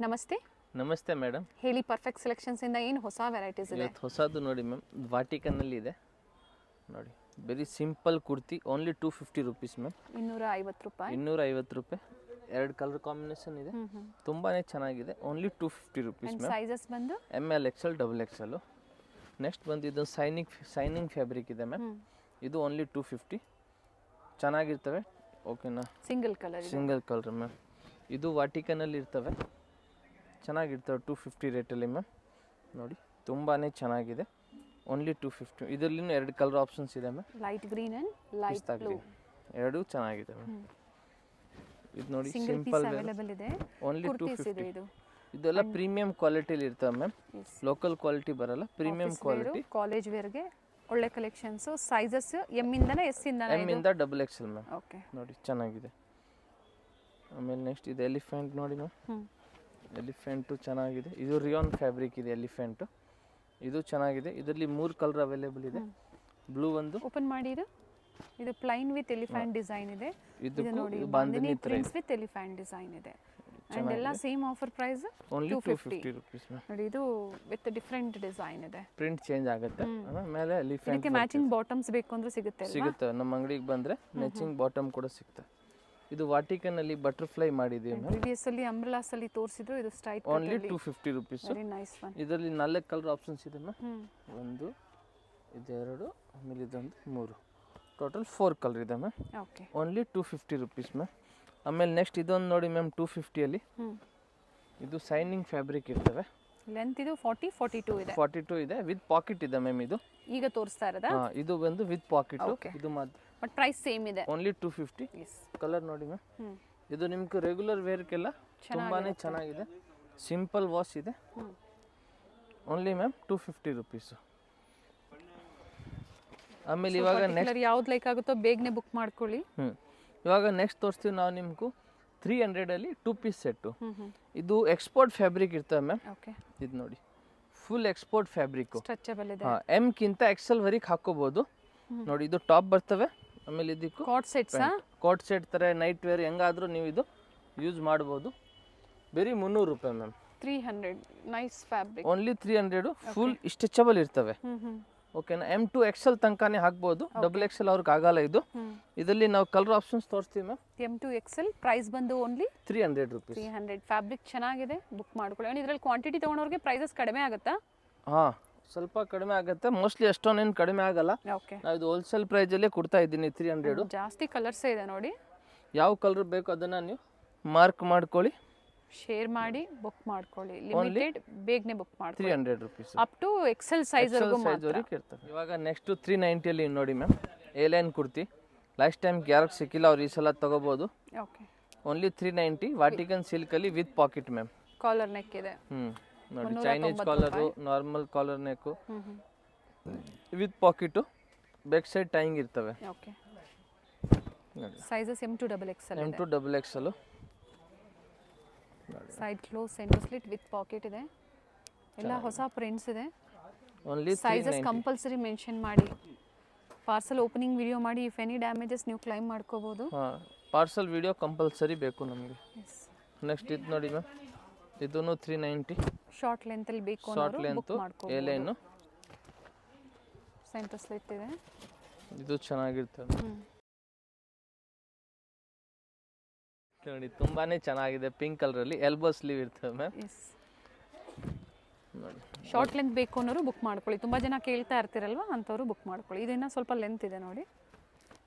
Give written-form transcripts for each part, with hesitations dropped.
ನಮಸ್ತೆ. ನಮಸ್ತೆ ಮೇಡಮ್. ಹೇಳಿ, ಪರ್ಫೆಕ್ಟ್ ಸೆಲೆಕ್ಷನ್ಸ್ ಇಂದ ಏನು ಹೊಸ ವೆರೈಟೀಸ್ ಇದೆ? ಇವತ್ತು ಹೊಸದು ನೋಡಿ ಮ್ಯಾಮ್, ವಾಟಿಕನ್ನಲ್ಲಿ ಇದೆ ನೋಡಿ. Very simple kurti, only 250 rupees ma'am. 250 ರೂಪಾಯಿ. 250 ರೂಪಾಯಿ. ಎರಡು ಕಲರ್ ಕಾಂಬಿನೇಷನ್ ಇದೆ, ತುಂಬಾ ಚೆನ್ನಾಗಿದೆ. Only 250 rupees ma'am. ಸೈಜಸ್ ಬಂದು ML XL XXL. ನೆಕ್ಸ್ಟ್ ಬಂದು ಇದು ಸೈನಿಂಗ್ ಫ್ಯಾಬ್ರಿಕ್ ಇದೆ ಮ್ಯಾಮ್. ಇದು ಓನ್ಲಿ 250. ಚೆನ್ನಾಗಿರ್ತವೆ. ಓಕೆನಾ? Single colour ma'am. ಇದು ವಾಟಿಕನಲ್ಲಿ ಇರ್ತವೆ, ಚೆನ್ನಾಗಿರ್ತವೆ. 250 ರೇಟಲ್ಲಿ ಮ್ಯಾಮ್. ನೋಡಿ ತುಂಬಾ ಚೆನ್ನಾಗಿದೆ. ಓನ್ಲಿ 250. ಇದರಲ್ಲಿ ಎರಡು ಕಲರ್ ಆಪ್ಷನ್ಸ್ ಇದೆ ma'am. Light green and light blue, ಎರಡು ಚೆನ್ನಾಗಿದೆ ಮ್ಯಾಮ್. ಇದು ನೋಡಿ ಸಿಂಗಲ್ ಸಿಂಪಲ್ ಪೀಸ್ ಅವೈಲೇಬಲ್ ಇದೆ. ಓನ್ಲಿ 250. ಇದು ಇದೆಲ್ಲ ಪ್ರೀಮಿಯಂ ಕ್ವಾಲಿಟಿಲಿ ಇರ್ತವೆ ಮ್ಯಾಮ್. ಲೋಕಲ್ ಕ್ವಾಲಿಟಿ ಬರಲ್ಲ, ಪ್ರೀಮಿಯಂ ಕ್ವಾಲಿಟಿ. ಕಾಲೇಜ್ ವೇರ್ಗೆ ಒಳ್ಳೆ ಕಲೆಕ್ಷನ್ಸ್. ಸೈಜಸ್ ಎಮ್ ಇಂದನೇ ಎಸ್ ಇಂದ ಎಮ್ ಇಂದ XXL ಮ್ಯಾಮ್. ಓಕೆ, ನೋಡಿ ಚೆನ್ನಾಗಿದೆ. ಆಮೇಲೆ ನೆಕ್ಸ್ಟ್ ಇದು ಎಲಿಫೆಂಟ್ ನೋಡಿ ಮ್ಯಾಮ್. ಎಲಿಫೆಂಟು ಚೆನ್ನಾಗಿದೆ. ಇದು ರಿಯಾನ್ ಫ್ಯಾಬ್ರಿಕ್ ಇದೆ ಎಲಿಫೆಂಟು. ಇದು ಚೆನ್ನಾಗಿದೆ. ಇದರಲ್ಲಿ 3 ಕಲರ್ ಅವೈಲೇಬಲ್ ಇದೆ. ಬ್ಲೂ ಒಂದು ಓಪನ್ ಮಾಡಿ. ಇದು ಪ್ಲೈನ್ ವಿತ್ ಎಲಿಫೆಂಟ್ ಡಿಸೈನ್ ಇದೆ. ಇದು ನೋಡಿ, bandhani prints with elephant design ಇದೆ. ಅಂಡ್ ಎಲ್ಲ same offer price only 250 rupees ma'am. ನೋಡಿ, ಇದು ವಿತ್ ಡಿಫರೆಂಟ್ ಡಿಸೈನ್ ಇದೆ. ಪ್ರಿಂಟ್ ಚೇಂಜ್ ಆಗುತ್ತೆ. ಆಮೇಲೆ ಎಲಿಫೆಂಟ್ ಇದಕ್ಕೆ ಮ್ಯಾಚಿಂಗ್ ಬಾಟಮ್ಸ್ ಬೇಕು ಅಂದ್ರೆ ಸಿಗುತ್ತೆ ಅಲ್ವಾ? ಸಿಗುತ್ತೆ. ನಮ್ಮ ಅಂಗಡಿಗೆ ಬಂದ್ರೆ ಮ್ಯಾಚಿಂಗ್ ಬಾಟಮ್ ಕೂಡ ಸಿಗುತ್ತೆ. ಇದು ವಾಟಿಕನ್ ಅಲ್ಲಿ ಬಟರ್ಫ್ಲೈ ಮಾಡಿದೀವಿ ಮ್ಯಾಮ್. ಪ್ರಿವಿಯಸ್ ಅಲ್ಲಿ ಅಂಬ್ರೆಲಾಸ್ ಅಲ್ಲಿ ತೋರಿಸಿದ್ರು. ಇದು straight only 250 rupees. Very nice one. ಇದರಲ್ಲಿ 4 ಕಲರ್ ಆಪ್ಷನ್ಸ್ ಇದೆ ಮ್ಯಾಮ್. ಒಂದು, ಇದೆರಡು, ಆಮೇಲೆ ಇದೊಂದು 3. ಟೋಟಲ್ 4 ಕಲರ್ ಇದೆ ma'am. Okay, only 250 rupees ma'am. ಆಮೇಲೆ ನೆಕ್ಸ್ಟ್ ಇದೊಂದು ನೋಡಿ ಮ್ಯಾಮ್, 250 ಅಲ್ಲಿ. ಇದು ಸೈನಿಂಗ್ ಫ್ಯಾಬ್ರಿಕ್ ಇರ್ತವೆ. ಲೆಂತ್ ಇದು 42 ಇದೆ. 42 ಇದೆ. ವಿತ್ ಪಾಕೆಟ್ ಇದೆ ಮ್ಯಾಮ್. ಇದು ಈಗ ತೋರಿಸ್ತಾ ಇರೋದಾ? ಇದು ಬಂದು ವಿತ್ ಪಾಕೆಟ್. ಇದು ಬಟ್ ಪ್ರೈಸ್ ಸೇಮ್ ಇದೆ. ಓನ್ಲಿ 250. ಕಲರ್ ನೋಡಿ ಮ್ಯಾಮ್. ಇದು ನಿಮ್ಗೆ ರೆಗ್ಯುಲರ್ ವೇರ್ಗೆಲ್ಲ ತುಂಬಾನೇ ಚೆನ್ನಾಗಿದೆ. ಸಿಂಪಲ್ ವಾಶ್ ಇದೆ. Only ma'am 250 rupees. ಆಮೇಲೆ ಇವಾಗ ನೆಕ್ಸ್ಟ್ ಯಾವ್ದು ಲೈಕ್ ಆಗುತ್ತೋ ಬೇಗನೆ ಬುಕ್ ಮಾಡ್ಕೊಳ್ಳಿ. ಇವಾಗ ನೆಕ್ಸ್ಟ್ ತೋರಿಸ್ತೀವಿ ನಾವು ನಿಮ್ಗೂ 300 ಅಲ್ಲಿ 2 ಪೀಸ್ ಸೆಟ್ಟು. ಇದು ಎಕ್ಸ್ಪೋರ್ಟ್ ಫ್ಯಾಬ್ರಿಕ್ ಇರ್ತವೆ ಮ್ಯಾಮ್. ಓಕೆ, ಇದು ನೋಡಿ ಫುಲ್ ಎಕ್ಸ್ಪೋರ್ಟ್ ಫ್ಯಾಬ್ರಿಕ್. ಸ್ಟ್ರೆಚಬಲ್ ಇದೆ. M ಕಿಂತ XL ವರೆಗೆ ಹಾಕೋಬಹುದು. ನೋಡಿ, ಇದು ಟಾಪ್ ಬರ್ತವೆ. ಆಮೇಲೆ ಇದಕ್ಕೂ ಕಾಟ್ ಸೆಟ್ ತರ ನೈಟ್ ವೇರ್ ಹೆಂಗಾದ್ರೂ ನೀವು ಇದು ಯೂಸ್ ಮಾಡಬಹುದು. ಬರೀ 300 ರೂಪಾಯಿ ma'am. 300. Nice fabric. Only 300. Full stretchable ಇರ್ತವೆ. ಓಕೆನಾ? M to XL ತನಕನೇ ಹಾಕ್ಬೋದು. XXL ಅವ್ರಿಗೆ ಆಗಲ್ಲ ಇದು. ಇದರಲ್ಲಿ ನಾವು ಕಲರ್ ಆಪ್ಷನ್ಸ್ ತೋರಿಸ್ತೀವಿ ma'am. M to XL price ಬಂದು ಓನ್ಲಿ 300 ರುಪೀಸ್. 300. ಫ್ಯಾಬ್ರಿಕ್ ಚೆನ್ನಾಗಿದೆ, ಬುಕ್ ಮಾಡ್ಕೊಳ್ಳಿ. ಇದರಲ್ಲಿ ಕ್ವಾಂಟಿಟಿ ತಗೊಂಡವ್ರಿಗೆ ಪ್ರೈಸಸ್ ಕಡಿಮೆ ಆಗುತ್ತಾ? ಸ್ವಲ್ಪ ಕಡಿಮೆ ಆಗುತ್ತೆ. ಮೋಸ್ಟ್ಲಿ ಅಷ್ಟೊಂದೇನು ಕಡಿಮೆ ಆಗಲ್ಲ. ಓಕೆ, ನಾವು ಇದು ಹೋಲ್ಸೇಲ್ ಪ್ರೈಸಲ್ಲೇ ಕೊಡ್ತಾ ಇದ್ದೀನಿ. 300. ಜಾಸ್ತಿ ಕಲರ್ಸ್ ಇದೆ ನೋಡಿ. ಯಾವ ಕಲರ್ ಬೇಕು ಅದನ್ನ ನೀವು ಮಾರ್ಕ್ ಮಾಡ್ಕೊಳ್ಳಿ, ಶೇರ್ ಮಾಡಿ ಬುಕ್ ಮಾಡ್ಕೊಳ್ಳಿ. ಲಿಮಿಟೆಡ್, ಬೇಗನೆ ಬುಕ್ ಮಾಡ್ಕೊಳ್ಳಿ. 300 rupees. Up to XL size ವರೆಗೆ ಇರ್ತವೆ. ಇವಾಗ ನೆಕ್ಸ್ಟ್ 390 ಅಲ್ಲಿ ನೋಡಿ ma'am, A line kurti. Last time ಯಾರಿಗೆ ಸಿಕ್ಕಿಲ್ಲ ಅವ್ರು ಈ ಸಲ ತಗೋಬಹುದು. Okay, only 390. ವಾಟಿಕನ್ ಸಿಲ್ಕ್ ಅಲ್ಲಿ with pocket ma'am. Collar neck ಇದೆ. ನೋಡಿ, Chinese collar, normal collar neck with pocket. Back side tying ಇರ್ತವೆ. ಓಕೆ, sizes M to XXL. M to XXL. Side close, centre slit with pocket ಇದೆ. ಎಲ್ಲ ಹೊಸ prints ಇದೆ. Only sizes compulsory mention ಮಾಡಿ. Parcel opening video ಮಾಡಿ. If any damages ನೀವು claim ಮಾಡ್ಕೋಬಹುದು. ಪಾರ್ಸಲ್ ವಿಡಿಯೋ ಕಂಪಲ್ಸರಿ ಬೇಕು ನಮಗೆ. ನೆಕ್ಸ್ಟ್ ಇದು ನೋಡಿ ಮ್ಯಾಮ್, ಇದನ್ನು 390. ಶಾರ್ಟ್ ಲೆಂತ್ ಅಲ್ಲಿ ಬೇಕು ಶಾರ್ಟ್ ಲೆಂತ್ A-ಲೈನ್. ಸೆಂಟರ್ ಸ್ಲಿಟ್ ಇದೆ. ಇದು ಚೆನ್ನಾಗಿರ್ತದೆ ನೋಡಿ, ತುಂಬಾನೇ ಚೆನ್ನಾಗಿದೆ. ಪಿಂಕ್ ಕಲರ್ ಅಲ್ಲಿ ಎಲ್ಬೋ ಸ್ಲೀವ್ ಇರ್ತದೆ ಮ್ಯಾಮ್. ನೋಡಿ, ಶಾರ್ಟ್ ಲೆಂತ್ ಬೇಕು ಅನ್ನೋರು ಬುಕ್ ಮಾಡ್ಕೊಳ್ಳಿ. ತುಂಬಾ ಜನ ಕೇಳ್ತಾ ಇರ್ತಿರಲ್ವಾ, ಅಂಥವ್ರು ಬುಕ್ ಮಾಡ್ಕೊಳ್ಳಿ. ಇದನ್ನ ಸ್ವಲ್ಪ ಲೆಂತ್ ಇದೆ ನೋಡಿ.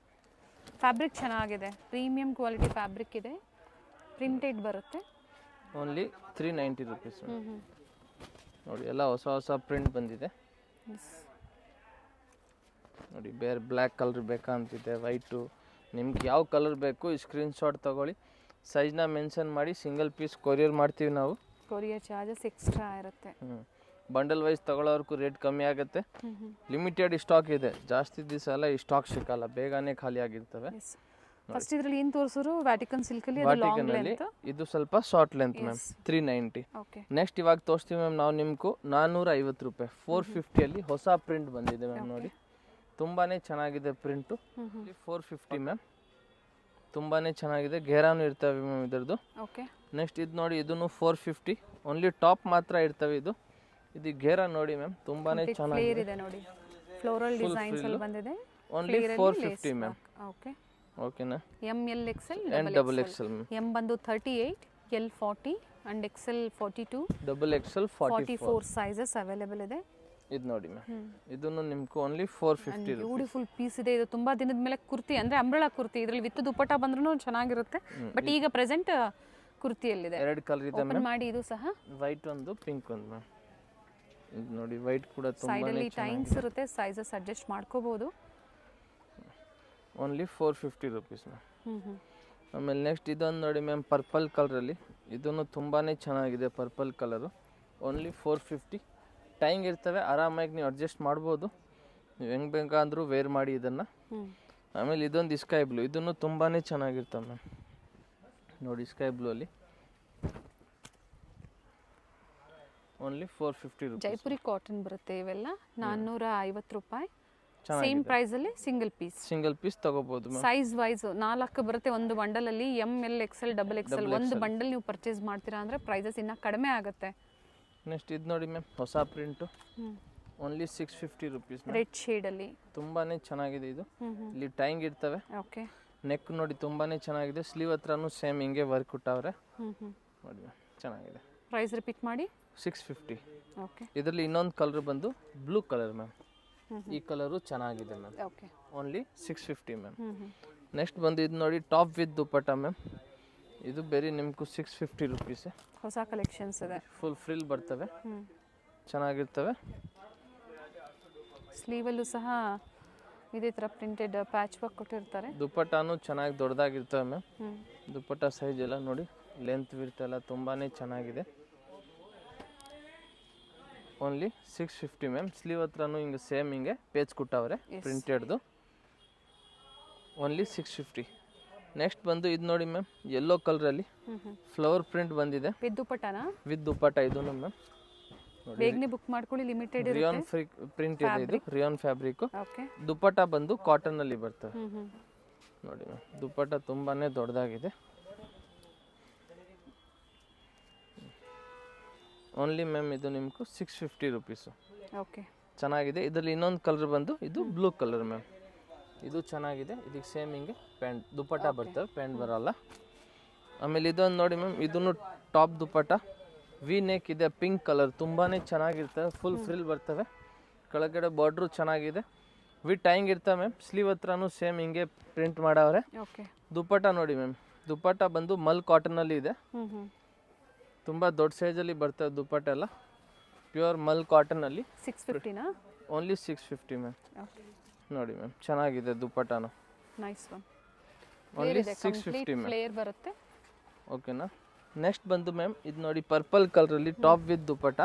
ಫ್ಯಾಬ್ರಿಕ್ ಚೆನ್ನಾಗಿದೆ, ಪ್ರೀಮಿಯಂ ಕ್ವಾಲಿಟಿ ಫ್ಯಾಬ್ರಿಕ್ ಇದೆ. ಪ್ರಿಂಟೆಡ್ ಬರುತ್ತೆ. Only 390 rupees. ನೋಡಿ, ಎಲ್ಲ ಹೊಸ ಹೊಸ ಪ್ರಿಂಟ್ ಬಂದಿದೆ ನೋಡಿ. ಬೇರೆ ಬ್ಲ್ಯಾಕ್ ಕಲರ್ ಬೇಕಂತಿದೆ, ವೈಟು. ನಿಮ್ಗೆ ಯಾವ ಕಲರ್ ಬೇಕು ಈ ಸ್ಕ್ರೀನ್ ಶಾಟ್ ತಗೊಳ್ಳಿ. ಸೈಜ್ನ ಮೆನ್ಷನ್ ಮಾಡಿ. ಸಿಂಗಲ್ ಪೀಸ್ ಕೊರಿಯರ್ ಮಾಡ್ತೀವಿ ನಾವು. ಕೊರಿಯರ್ ಚಾರ್ಜಸ್ ಎಕ್ಸ್ಟ್ರಾ ಇರುತ್ತೆ. ಬಂಡಲ್ ವೈಸ್ ತಗೊಳ್ಳೋರ್ಗೂ ರೇಟ್ ಕಮ್ಮಿ ಆಗುತ್ತೆ. ಲಿಮಿಟೆಡ್ ಸ್ಟಾಕ್ ಇದೆ, ಜಾಸ್ತಿ ದಿವಸ ಎಲ್ಲ ಈ ಸ್ಟಾಕ್ ಸಿಕ್ಕಲ್ಲ, ಬೇಗನೆ ಖಾಲಿ ಆಗಿರ್ತವೆ. ಫಸ್ಟ್ ಇದರಲ್ಲಿ ಏನು ತೋರಿಸೋರು? ವ್ಯಾಟಿಕನ್ ಸಿಲ್ಕ್ ಅಲ್ಲಿ ಅದು ಲಾಂಗ್ ಲೆಂತ್. ಇದು ಸ್ವಲ್ಪ short length ma'am. 390. Okay, next ಇವಾಗ ತೋರಿಸ್ತೀವಿ ಮ್ಯಾಮ್ ನಾವು ನಿಮ್ಗೂ 450 ರೂಪಾಯಿ. 450 ಅಲ್ಲಿ ಹೊಸ ಪ್ರಿಂಟ್ ಬಂದಿದೆ ಮ್ಯಾಮ್. ನೋಡಿ, ತುಂಬಾನೇ ಚೆನ್ನಾಗಿದೆ ಪ್ರಿಂಟು. 450 ಮ್ಯಾಮ್. ತುಂಬಾನೇ ಚೆನ್ನಾಗಿದೆ. ಘೇರಾನು ಇರ್ತವೆ ಮ್ಯಾಮ್ ಇದರದ್ದು. ಓಕೆ, ನೆಕ್ಸ್ಟ್ ಇದು ನೋಡಿ ಇದನ್ನು 450 ಓನ್ಲಿ ಟಾಪ್ ಮಾತ್ರ ಇರ್ತವೆ ಇದು ಘೇರ ನೋಡಿ ಮ್ಯಾಮ್ ತುಂಬಾನೇ ಫ್ಲೇರ್ ಚೆನ್ನಾಗಿದೆ ಇದೆ ನೋಡಿ, ಫ್ಲೋರಲ್ ಡಿಸೈನ್ಸ್ ಅಲ್ಲಿ ಬಂದಿದೆ. Only 450 ma'am. ಓಕೆ ಓಕೆನಾ. M L XL and double XL ma'am. M ಬಂದು 38, L 40 and XL 42, double XL 44 sizes available ಇದೆ. ಇದು ನೋಡಿ ಮ್ಯಾಮ್, ಇದನ್ನು ನಿಮ್ಗೆ ಓನ್ಲಿ 450 ಬ್ಯೂಟಿಫುಲ್ ಪೀಸ್ ಇದೆ. ಇದು ತುಂಬಾ ದಿನದ ಮೇಲೆ ಕುರ್ತಿ ಅಂದ್ರೆ ಅಂಬ್ರೆಲಾ ಕುರ್ತಿ, ಇದ್ರಲ್ಲಿ ವಿತ್ ದುಪ್ಪಟ್ಟ ಬಂದ್ರೂ ಚೆನ್ನಾಗಿರುತ್ತೆ. ಬಟ್ ಈಗ ಪ್ರೆಸೆಂಟ್ ಕುರ್ತಿಯಲ್ಲಿದೆ. 2 ಕಲರ್ ಇದೆ ಓಪನ್ ಮಾಡಿ ಇದು ಸಹ ವೈಟ್ ಒಂದು ಪಿಂಕ್ ಒಂದು ಮ್ಯಾಮ್. ಇದು ನೋಡಿ ವೈಟ್ ಕೂಡ ಸೈಡ್ ತುಂಬಾನೇ ಅಲ್ಲಿ ಟೈಮ್ಸ್ ಇರುತ್ತೆ, ಸೈಜಸ್ ಅಡ್ಜಸ್ಟ್ ಮಾಡ್ಕೋಬಹುದು. Only 450 rupees ma'am. ಹ್ಮ್ ಆಮೇಲೆ ನೆಕ್ಸ್ಟ್ ಇದೊಂದು ನೋಡಿ ಮ್ಯಾಮ್ ಪರ್ಪಲ್ ಕಲರಲ್ಲಿ, ಇದನ್ನು ತುಂಬಾನೇ ಚೆನ್ನಾಗಿದೆ ಪರ್ಪಲ್ ಕಲರು. ಓನ್ಲಿ 450. ಟೈಂಗ್ ಇರ್ತವೆ, ಆರಾಮಾಗಿ ನೀವು ಅಡ್ಜಸ್ಟ್ ಮಾಡ್ಬೋದು, ನೀವು ಹೆಂಗೆ ಬೇಕಾದ್ರೂ ವೇರ್ ಮಾಡಿ ಇದನ್ನು. ಆಮೇಲೆ ಇದೊಂದು ಸ್ಕೈ ಬ್ಲೂ, ಇದನ್ನು ತುಂಬಾ ಚೆನ್ನಾಗಿರ್ತವೆ ಮ್ಯಾಮ್. ನೋಡಿ ಸ್ಕೈ ಬ್ಲೂ ಅಲ್ಲಿ ಓನ್ಲಿ 450 ರುಪೀಸ್. ಜೈಪುರಿ ಕಾಟನ್ ಬರುತ್ತೆ ಇವೆಲ್ಲ 450 ರೂಪಾಯಿ. ಸೇಮ್ ಪ್ರೈಸ್ ಅಲ್ಲಿ ಸಿಂಗಲ್ ಪೀಸ್ ತಗೋಬಹುದು ಮ್ಯಾಮ್. ಸೈಜ್ ವೈಸ್ 4 ಬರುತ್ತೆ ಒಂದು ಬಂಡಲ್ ಅಲ್ಲಿ. M L XL double XL ಒಂದು ಬಂಡಲ್ ನೀವು ಪರ್ಚೇಸ್ ಮಾಡ್ತೀರಾ ಅಂದ್ರೆ ಪ್ರೈಸಸ್ ಇನ್ನ ಕಡಿಮೆ ಆಗುತ್ತೆ. ನೆಕ್ಸ್ಟ್ ಇದು ನೋಡಿ ಮ್ಯಾಮ್ ಹೊಸ print, only 650 rupees. Red shade ಅಲ್ಲಿ ತುಂಬಾನೇ ಚೆನ್ನಾಗಿದೆ ಇದು. ಇಲ್ಲಿ ಟೈಂಗ್ ಇರ್ತವೆ. ಓಕೆ. ನೆಕ್ ನೋಡಿ ತುಂಬಾನೇ ಚೆನ್ನಾಗಿದೆ, ಸ್ಲೀವ್ ಹತ್ರನೂ ಸೇಮ್ ಹಿಂಗೆ ವರ್ಕ್ ಕೊಟ್ಟವ್ರೆ ನೋಡಿ ಮ್ಯಾಮ್, ಚೆನ್ನಾಗಿದೆ. ಪ್ರೈಸ್ ರಿಪೀಟ್ ಮಾಡಿ. 650. ಓಕೆ. ಇದರಲ್ಲಿ ಇನ್ನೊಂದು ಕಲರ್ ಬಂದು ಬ್ಲೂ ಕಲರ್ ಮ್ಯಾಮ್. ಈ ಕಲರು ಚೆನ್ನಾಗಿದೆ ma'am. Okay. Only 650 ma'am. Next ಬಂದು ಇದು ನೋಡಿ ಟಾಪ್ ವಿತ್ ದುಪ್ಪಟ್ಟ ಮ್ಯಾಮ್. ಇದು ಬೇರೆ ನಿಮ್ಗೂ 650 ರುಪೀಸ್. ಹೊಸ ಕಲೆಕ್ಷನ್ಸ್ ಇದೆ. ಫುಲ್ ಫ್ರಿಲ್ ಬರ್ತವೆ, ಚೆನ್ನಾಗಿರ್ತವೆ. ಸ್ಲೀವಲ್ಲೂ ಸಹ ಇದೇ ಥರ ಪ್ರಿಂಟೆಡ್ ಪ್ಯಾಚ್ ವರ್ಕ್ ಕೊಟ್ಟಿರ್ತಾರೆ. ದುಪ್ಪಟ್ಟಾನು ಚೆನ್ನಾಗಿ ದೊಡ್ಡದಾಗಿರ್ತವೆ ಮ್ಯಾಮ್. ದುಪ್ಪಟ್ಟ ಸೈಜ್ ಎಲ್ಲ ನೋಡಿ, ಲೆಂತ್ ವಿಡ್ತ್ ಎಲ್ಲ ತುಂಬಾನೇ ಚೆನ್ನಾಗಿದೆ. Only 650 ma'am. ಸ್ಲೀವ್ ಹತ್ರನೂ ಹಿಂಗೆ ಸೇಮ್ ಹಿಂಗೆ ಪೇಜ್ ಕೊಟ್ಟವ್ರೆ ಪ್ರಿಂಟೆಡ್ದು. ಓನ್ಲಿ 650. ನೆಕ್ಸ್ಟ್ ಬಂದು ಇದು ನೋಡಿ ಮ್ಯಾಮ್, ಯೆಲ್ಲೋ ಕಲರಲ್ಲಿ ಫ್ಲವರ್ ಪ್ರಿಂಟ್ ಬಂದಿದೆ ವಿತ್ ದುಪ್ಪಟ್ಟನಾ? ವಿತ್ ದುಪ್ಪಟ್ಟ ಇದು ಮ್ಯಾಮ್. ಬೇಗನೆ ಬುಕ್ ಮಾಡ್ಕೊಳ್ಳಿ, ಲಿಮಿಟೆಡ್ ಇರುತ್ತೆ. ರಿಯಾನ್ ಪ್ರಿಂಟ್ ಇದೆ ಇದು, ರಿಯಾನ್ ಫ್ಯಾಬ್ರಿಕ್. ಓಕೆ. ದುಪ್ಪಟ್ಟ ಬಂದು ಕಾಟನ್ ಅಲ್ಲಿ ಬರ್ತವೆ ನೋಡಿ ಮ್ಯಾಮ್. ದುಪ್ಪಟ್ಟ ತುಂಬಾನೇ ದೊಡ್ಡದಾಗಿದೆ. ಓನ್ಲಿ ಮ್ಯಾಮ್ ಇದು ನಿಮ್ಗೆ 650 ರುಪೀಸು. ಓಕೆ. ಚೆನ್ನಾಗಿದೆ. ಇದರಲ್ಲಿ ಇನ್ನೊಂದು ಕಲರ್ ಬಂದು ಇದು ಬ್ಲೂ ಕಲರ್ ಮ್ಯಾಮ್. ಇದು ಚೆನ್ನಾಗಿದೆ. ಇದಕ್ಕೆ ಸೇಮ್ ಹಿಂಗೆ ಪ್ಯಾಂಟ್ ದುಪ್ಪಟ್ಟ ಬರ್ತವೆ, ಪ್ಯಾಂಟ್ ಬರಲ್ಲ. ಆಮೇಲೆ ಇದೊಂದು ನೋಡಿ ಮ್ಯಾಮ್, ಇದನ್ನು ಟಾಪ್ ದುಪ್ಪಟ್ಟ ವಿ ನೆಕ್ ಇದೆ, ಪಿಂಕ್ ಕಲರ್, ತುಂಬಾನೇ ಚೆನ್ನಾಗಿರ್ತವೆ. ಫುಲ್ ಫ್ರಿಲ್ ಬರ್ತವೆ, ಕೆಳಗಡೆ ಬಾರ್ಡ್ರು ಚೆನ್ನಾಗಿದೆ, ವಿತ್ ಟೈಂಗ್ ಇರ್ತವೆ ಮ್ಯಾಮ್. ಸ್ಲೀವ್ ಹತ್ರನೂ ಸೇಮ್ ಹಿಂಗೆ ಪ್ರಿಂಟ್ ಮಾಡವ್ರೆ. ಓಕೆ. ದುಪ್ಪಟ್ಟ ನೋಡಿ ಮ್ಯಾಮ್, ದುಪ್ಪಟ್ಟ ಬಂದು ಮಲ್ ಕಾಟನಲ್ಲಿ ಇದೆ. ತುಂಬ ದೊಡ್ಡ ಸೈಜಲ್ಲಿ ಬರ್ತವೆ ದುಪ್ಪಟ್ಟ ಎಲ್ಲ, ಪ್ಯೂರ್ ಮಲ್ ಕಾಟನಲ್ಲಿ. 650ನಾ? Only 650 ma'am. ಓಕೆ. ನೋಡಿ ಮ್ಯಾಮ್, ಚೆನ್ನಾಗಿದೆ ದುಪ್ಪಟ್ಟನು. Nice one. Only 650 ma'am. Flare ಬರುತ್ತೆ. ಓಕೆನಾ. ನೆಕ್ಸ್ಟ್ ಬಂದು ಮ್ಯಾಮ್ ಇದು ನೋಡಿ ಪರ್ಪಲ್ ಕಲರಲ್ಲಿ ಟಾಪ್ ವಿತ್ ದುಪ್ಪಟ್ಟ.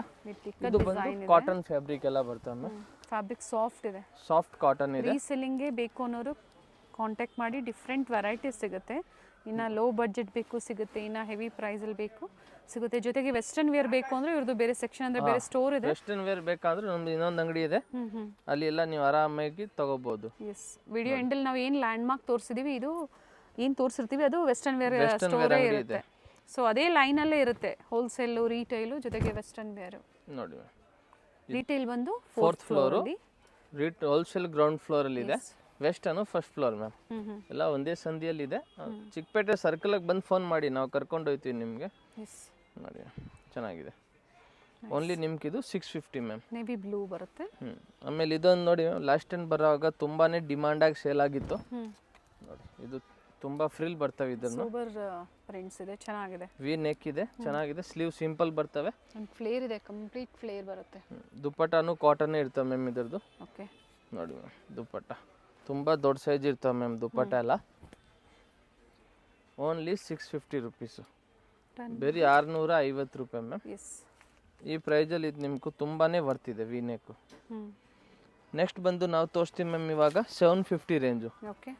ಇದು ಬಂದು ಕಾಟನ್ ಫ್ಯಾಬ್ರಿಕ್ ಎಲ್ಲ ಬರ್ತವೆ ಮ್ಯಾಮ್. ಫ್ಯಾಬ್ರಿಕ್ ಸಾಫ್ಟ್ ಇದೆ, ಸಾಫ್ಟ್ ಕಾಟನ್ ಇದೆ. ರೀಸೆಲ್ಲಿಂಗ್ಗೆ ಬೇಕು ಅನ್ನೋರು ಕಾಂಟ್ಯಾಕ್ಟ್ ಮಾಡಿ, ಡಿಫ್ರೆಂಟ್ ವೆರೈಟೀಸ್ ಸಿಗುತ್ತೆ. ಇನ್ನು ಲೋ ಬಡ್ಜೆಟ್ ಬೇಕು ಸಿಗುತ್ತೆ, ಇನ್ನು ಹೆವಿ ಪ್ರೈಸಲ್ಲಿ ಬೇಕು ಸಿಗುತ್ತೆ. ಜೊತೆಗೆ ವೆಸ್ಟರ್ನ್ ವೇರ್ ಬೇಕು ಅಂದ್ರೆ ಇವ್ರದ್ದು ಬೇರೆ ಸೆಕ್ಷನ್ ಅಂದ್ರೆ ಬೇರೆ ಸ್ಟೋರ್ ಇದೆ. ವೆಸ್ಟರ್ನ್ ವೇರ್ ಬೇಕಾದ್ರೆ ನಮ್ದು ಇನ್ನೊಂದು ಅಂಗಡಿ ಇದೆ, ಅಲ್ಲಿ ಎಲ್ಲ ನೀವು ಆರಾಮಾಗಿ ತಗೋಬಹುದು. ಎಸ್, ವಿಡಿಯೋ ಎಂಡಲ್ಲಿ ನಾವು ಏನು ಲ್ಯಾಂಡ್ ಮಾರ್ಕ್ ತೋರಿಸಿದೀವಿ, ಇದು ಏನು ತೋರಿಸಿರ್ತೀವಿ ಅದು ವೆಸ್ಟರ್ನ್ ವೇರ್ ಸ್ಟೋರೇ ಇರುತ್ತೆ. ಸೊ ಅದೇ ಲೈನಲ್ಲೇ ಇರುತ್ತೆ, ಹೋಲ್ಸೇಲು, ರೀಟೈಲು, ಜೊತೆಗೆ ವೆಸ್ಟರ್ನ್ ವೇರು. ನೋಡಿ ರೀಟೇಲ್ ಬಂದು 4th floor, wholesale ground floor ಅಲ್ಲಿ ಇದೆ, ವೆಸ್ಟರ್ನು ಫಸ್ಟ್ ಫ್ಲೋರ್ ಮ್ಯಾಮ್. ಎಲ್ಲ ಒಂದೇ ಸಂದಿಯಲ್ಲಿ ಇದೆ. ಚಿಕ್ಕಪೇಟೆ ಸರ್ಕಲ್ಗೆ ಬಂದು ಫೋನ್ ಮಾಡಿ, ನಾವು ಕರ್ಕೊಂಡು ಹೋಗ್ತೀವಿ ನಿಮಗೆ. ನೋಡಿ ಚೆನ್ನಾಗಿದೆ. ಓನ್ಲಿ ನಿಮ್ಗಿದು 650 ಮ್ಯಾಮ್. ನೇವಿ ಬ್ಲೂ ಬರುತ್ತೆ. ಆಮೇಲೆ ಇದೊಂದು ನೋಡಿ ಮ್ಯಾಮ್, ಲಾಸ್ಟ್ ಟೈಮ್ ಬರೋವಾಗ ತುಂಬಾನೇ ಡಿಮಾಂಡಾಗಿ ಸೇಲ್ ಆಗಿತ್ತು. ನೋಡಿ ಇದು ತುಂಬಾ ಫ್ರಿಲ್ ಬರ್ತವೆ. ಇದನ್ನು ಸೂಪರ್ ಪ್ರಿಂಟ್ಸ್ ಇದೆ, ಚೆನ್ನಾಗಿದೆ. ವಿ ನೆಕ್ ಇದೆ, ಚೆನ್ನಾಗಿದೆ. ಸ್ಲೀವ್ ಸಿಂಪಲ್ ಬರ್ತವೆ. ಒಂದು ಫ್ಲೇರ್ ಇದೆ, ಕಂಪ್ಲೀಟ್ ಫ್ಲೇರ್ ಬರುತ್ತೆ. ದುಪ್ಪಟ್ಟನು ಕಾಟನ್ ಇರ್ತವೆ ಮ್ಯಾಮ್ ಇದರದ್ದು. ಓಕೆ. ನೋಡಿ ಮ್ಯಾಮ್, ದುಪ್ಪಟ್ಟ ತುಂಬ ದೊಡ್ಡ ಸೈಜ್ ಇರ್ತವೆ ಮ್ಯಾಮ್ ದುಪ್ಪಟ್ಟ ಎಲ್ಲ. ಓನ್ಲಿ 650 ರುಪೀಸು, ಬೇರೆ 650 ರೂಪಾಯಿ ಮ್ಯಾಮ್. ಈ ಪ್ರೈಸಲ್ಲಿ ಇದು ನಿಮ್ಗೆ ತುಂಬಾನೇ ವರ್ತಿದೆ ವಿ ನೆಕ್. ನೆಕ್ಸ್ಟ್ ಬಂದು ನಾವು ತೋರಿಸ್ತೀವಿ ಮ್ಯಾಮ್ ಇವಾಗ 750 ರೇಂಜು. ಓಕೆ.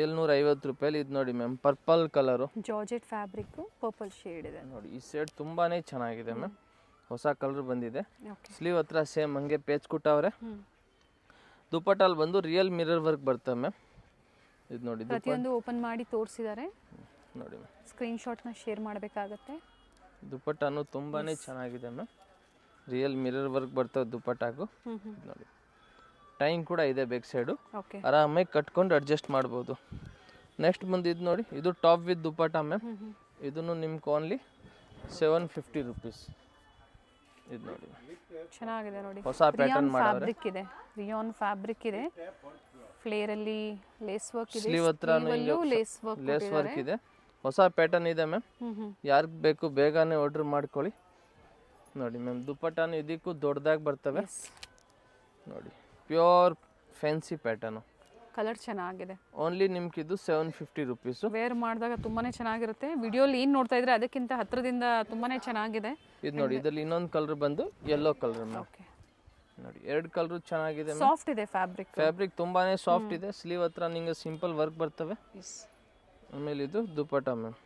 750 ರೂಪಾಯಲ್ಲಿ ಇದು ನೋಡಿ ma'am, purple colour, georgette fabric, purple shade ಇದೆ. ನೋಡಿ ಈ ಸೈಡ್ ತುಂಬಾನೇ ಚೆನ್ನಾಗಿದೆ ಮ್ಯಾಮ್, ಹೊಸ ಕಲರ್ ಬಂದಿದೆ. ಸ್ಲೀವ್ ಹತ್ರ ಸೇಮ್ ಹಂಗೆ ಪೇಚ್ ಕೊಟ್ಟವ್ರೆ. ದುಪ್ಪಟ್ಟಲ್ಲಿ ಬಂದು ರಿಯಲ್ ಮಿರರ್ ವರ್ಕ್ ಬರ್ತವೆ ಮ್ಯಾಮ್. ಇದು ನೋಡಿ ಪ್ರತಿಯೊಂದು ಓಪನ್ ಮಾಡಿ ತೋರಿಸಿದ್ದಾರೆ. ನೋಡಿ ಮ್ಯಾಮ್, ಸ್ಕ್ರೀನ್ ಶಾಟ್ನ ಶೇರ್ ಮಾಡಬೇಕಾಗತ್ತೆ. ದುಪ್ಪಟ್ಟಾನು ತುಂಬಾ ಚೆನ್ನಾಗಿದೆ ಮ್ಯಾಮ್. ರಿಯಲ್ ಮಿರರ್ ವರ್ಕ್ ಬರ್ತವೆ ದುಪ್ಪಟ್ಟಾಗು. ನೋಡಿ ಟೈಮ್ ಕೂಡ ಇದೆ ಬ್ಯಾಕ್ ಸೈಡು, ಓಕೆ ಆರಾಮಾಗಿ ಕಟ್ಕೊಂಡು ಅಡ್ಜಸ್ಟ್ ಮಾಡ್ಬೋದು. ನೆಕ್ಸ್ಟ್ ಬಂದಿದ್ದು ನೋಡಿ, ಇದು ಟಾಪ್ ವಿತ್ ದುಪ್ಪಟ್ಟ ಮ್ಯಾಮ್. ಇದನ್ನು ನಿಮ್ಗೆ ಓನ್ಲಿ 750 ರುಪೀಸ್. ಇದು ನೋಡಿ ಚೆನ್ನಾಗಿದೆ ನೋಡಿ, ಹೊಸ ಪ್ಯಾಟರ್ನ್ ಮಾಡವ್ರೆ. ಫ್ಯಾಬ್ರಿಕ್ ಇದೆ, ರಿಯಾನ್ ಫ್ಯಾಬ್ರಿಕ್ ಇದೆ, ಫ್ಲೇರ್ ಅಲ್ಲಿ ಲೇಸ್ ವರ್ಕ್ ಇದೆ, ಸ್ಲೀವ್ ಹತ್ರನೂ ಲೇಸ್ ವರ್ಕ್ ಇದೆ, ಹೊಸ ಪ್ಯಾಟರ್ನ್ ಇದೆ ಮ್ಯಾಮ್. ಯಾರಿಗೆ ಬೇಕು ಬೇಗನೆ ಆರ್ಡರ್ ಮಾಡ್ಕೊಳ್ಳಿ. ನೋಡಿ ಮ್ಯಾಮ್ ದುಪ್ಪಟ್ಟಾನು ಇದಕ್ಕೂ ದೊಡ್ಡದಾಗಿ ಬರ್ತವೆ. ನೋಡಿ ಪ್ಯೂರ್ ಫ್ಯಾನ್ಸಿ ಪ್ಯಾಟರ್ನು, ಕಲರ್ ಚೆನ್ನಾಗಿದೆ. ಓನ್ಲಿ ನಿಮ್ಗೆ ಇದು 750 ರುಪೀಸು. ವೇರ್ ಮಾಡಿದಾಗ ತುಂಬಾನೇ ಚೆನ್ನಾಗಿರುತ್ತೆ. ವಿಡಿಯೋಲಿ ಏನು ನೋಡ್ತಾ ಇದ್ರೆ ಅದಕ್ಕಿಂತ ಹತ್ರದಿಂದ ತುಂಬಾನೇ ಚೆನ್ನಾಗಿದೆ. ಇದು ನೋಡಿ, ಇದರಲ್ಲಿ ಇನ್ನೊಂದು ಕಲರ್ ಬಂದು ಯೆಲ್ಲೋ ಕಲರ್ ಮ್ಯಾಮ್. ಓಕೆ ನೋಡಿ ಎರಡು ಕಲರ್ ಚೆನ್ನಾಗಿದೆ. ಸಾಫ್ಟ್ ಇದೆ ಫ್ಯಾಬ್ರಿಕ್, ಫ್ಯಾಬ್ರಿಕ್ ತುಂಬಾನೇ ಸಾಫ್ಟ್ ಇದೆ. ಸ್ಲೀವ್ ಹತ್ರ ನಿಂಗೆ ಸಿಂಪಲ್ ವರ್ಕ್ ಬರ್ತವೆ. ಆಮೇಲೆ ಇದು dupatta ma'am,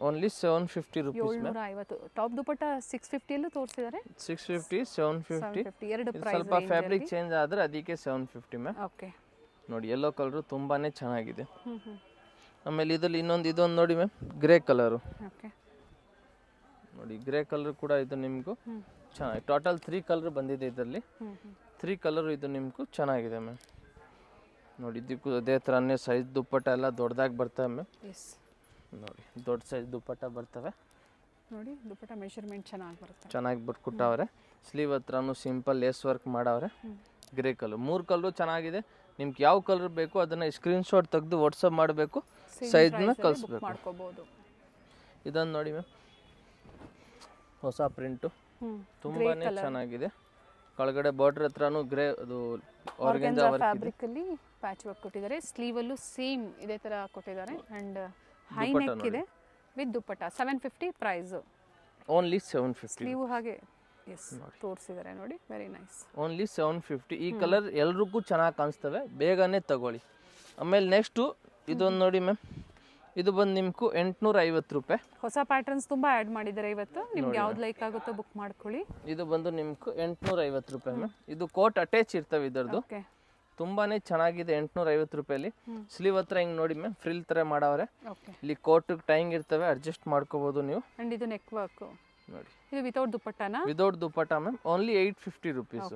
only 750 rupees ma'am. 750. Top dupatta 650 ಅಲ್ಲೂ ತೋರಿಸಿದ್ದಾರೆ. 650 750 ಎರಡು ಪ್ರೈಸ್. ಸ್ವಲ್ಪ ಫ್ಯಾಬ್ರಿಕ್ ಚೇಂಜ್ ಆದ್ರೆ ಅದಕ್ಕೆ 750 ಮ್ಯಾಮ್. ಓಕೆ ನೋಡಿ ಯೆಲ್ಲೋ ಕಲರ್ ತುಂಬಾನೇ ಚೆನ್ನಾಗಿದೆ. ಆಮೇಲೆ ಇದರಲ್ಲಿ ಇದೊಂದು ನೋಡಿ ಮ್ಯಾಮ್, ಗ್ರೇ ಕಲರು. ಓಕೆ ನೋಡಿ ಗ್ರೇ ಕಲರ್ ಕೂಡ ಇದು ನಿಮಗೂ ಚೆನ್ನಾಗಿ. ಟೋಟಲ್ 3 ಕಲರ್ ಬಂದಿದೆ ಇದರಲ್ಲಿ. 3 ಕಲರ್ ಇದು ನಿಮಗೂ ಚೆನ್ನಾಗಿದೆ ಮ್ಯಾಮ್. ನೋಡಿ ಇದಕ್ಕೂ ಅದೇ ಥರನೇ ಸೈಜ್ ದುಪ್ಪಟ್ಟ ಎಲ್ಲ ದೊಡ್ಡದಾಗಿ ಬರ್ತವೆ ಮ್ಯಾಮ್. ನೋಡಿ ದೊಡ್ಡ ಸೈಜ್ ದುಪ್ಪಟ್ಟ ಬರ್ತವೆ. ನೋಡಿ ದುಪ್ಪಟ್ಟ ಮೆಷರ್ಮೆಂಟ್ ಚೆನ್ನಾಗಿ ಬರುತ್ತೆ, ಚೆನ್ನಾಗಿ ಕೊಟ್ಟವ್ರೆ. ಸ್ಲೀವ್ ಹತ್ರನೂ ಸಿಂಪಲ್ ಲೇಸ್ ವರ್ಕ್ ಮಾಡವ್ರೆ. ಗ್ರೇ ಕಲರ್ 3 ಕಲರು ಚೆನ್ನಾಗಿದೆ. ನಿಮ್ಗೆ ಯಾವ ಕಲರ್ ಬೇಕು ಅದನ್ನು ಸ್ಕ್ರೀನ್ಶಾಟ್ ತೆಗೆದು ವಾಟ್ಸಪ್ ಮಾಡಬೇಕು, ಸೈಜ್ನ ಕಳಿಸ್ಬೇಕು. ಮಾಡ್ಕೋಬಹುದು. ಇದನ್ನು ನೋಡಿ ಮ್ಯಾಮ್, ಹೊಸ ಪ್ರಿಂಟು ತುಂಬಾನೇ ಚೆನ್ನಾಗಿದೆ. ಕೆಳಗಡೆ ಬಾರ್ಡರ್ ಹತ್ರನೂ ಗ್ರೇ ಅದು ಆರ್ಗನ್ಜಾ ಫ್ಯಾಬ್ರಿಕ್ ಅಲ್ಲಿ ಪ್ಯಾಚ್ ವರ್ಕ್ ಕೊಟ್ಟಿದ್ದಾರೆ. ಸ್ಲೀವ್ ಅಲ್ಲೂ ಸೇಮ್ ಇದೇ ತರ ಕೊಟ್ಟಿದ್ದಾರೆ. ಅಂಡ್ ಹೈ ನೆಕ್ ಇದೆ with dupatta. 750 price, only 750. Sleeve ಹಾಗೆ ತೋರಿಸಿದ್ದಾರೆ ನೋಡಿ, ವೆರಿ ನೈಸ್. ಓನ್ಲಿ 750. ಈ ಕಲರ್ ಎಲ್ರಿಗೂ ಚೆನ್ನಾಗಿ ಕಾಣಿಸ್ತವೆ, ಬೇಗನೆ ತಗೊಳ್ಳಿ. ಆಮೇಲೆ ನೆಕ್ಸ್ಟು ಇದೊಂದು ನೋಡಿ ಮ್ಯಾಮ್, ಇದು ಬಂದು ನಿಮ್ಗೂ 850 ರೂಪಾಯಿ. ಹೊಸ ಪ್ಯಾಟರ್ನ್ಸ್ ತುಂಬಾ ಆ್ಯಡ್ ಮಾಡಿದ್ದಾರೆ ಇವತ್ತು. ನಿಮ್ಗೆ ಯಾವ್ದು ಲೈಕ್ ಆಗುತ್ತೋ ಬುಕ್ ಮಾಡ್ಕೊಳ್ಳಿ. ಇದು ಬಂದು ನಿಮ್ಗೂ 850 ರೂಪಾಯಿ ಮ್ಯಾಮ್. ಇದು ಕೋಟ್ ಅಟ್ಯಾಚ್ ಇರ್ತವೆ ಇದರದ್ದು. ತುಂಬಾನೇ ಚೆನ್ನಾಗಿದೆ. 850 ರೂಪಾಯಲ್ಲಿ. ಸ್ಲೀವ್ ಹತ್ರ ಹಿಂಗೆ ನೋಡಿ ಮ್ಯಾಮ್, ಫ್ರಿಲ್ ಥರ ಮಾಡವ್ರೆ. ಇಲ್ಲಿ ಕೋಟ್ ಟೈಂಗ್ ಇರ್ತವೆ, ಅಡ್ಜಸ್ಟ್ ಮಾಡ್ಕೋಬಹುದು ನೀವು. ಅಂಡ್ ಇದು ನೆಕ್ ವರ್ಕ್ ನೋಡಿ, ಇದು ವಿತೌಟ್ ದುಪ್ಪಟ್ಟನಾ? ವಿತೌಟ್ ದುಪ್ಪಟ್ಟ ಮ್ಯಾಮ್, ಓನ್ಲಿ 850 ರುಪೀಸ್.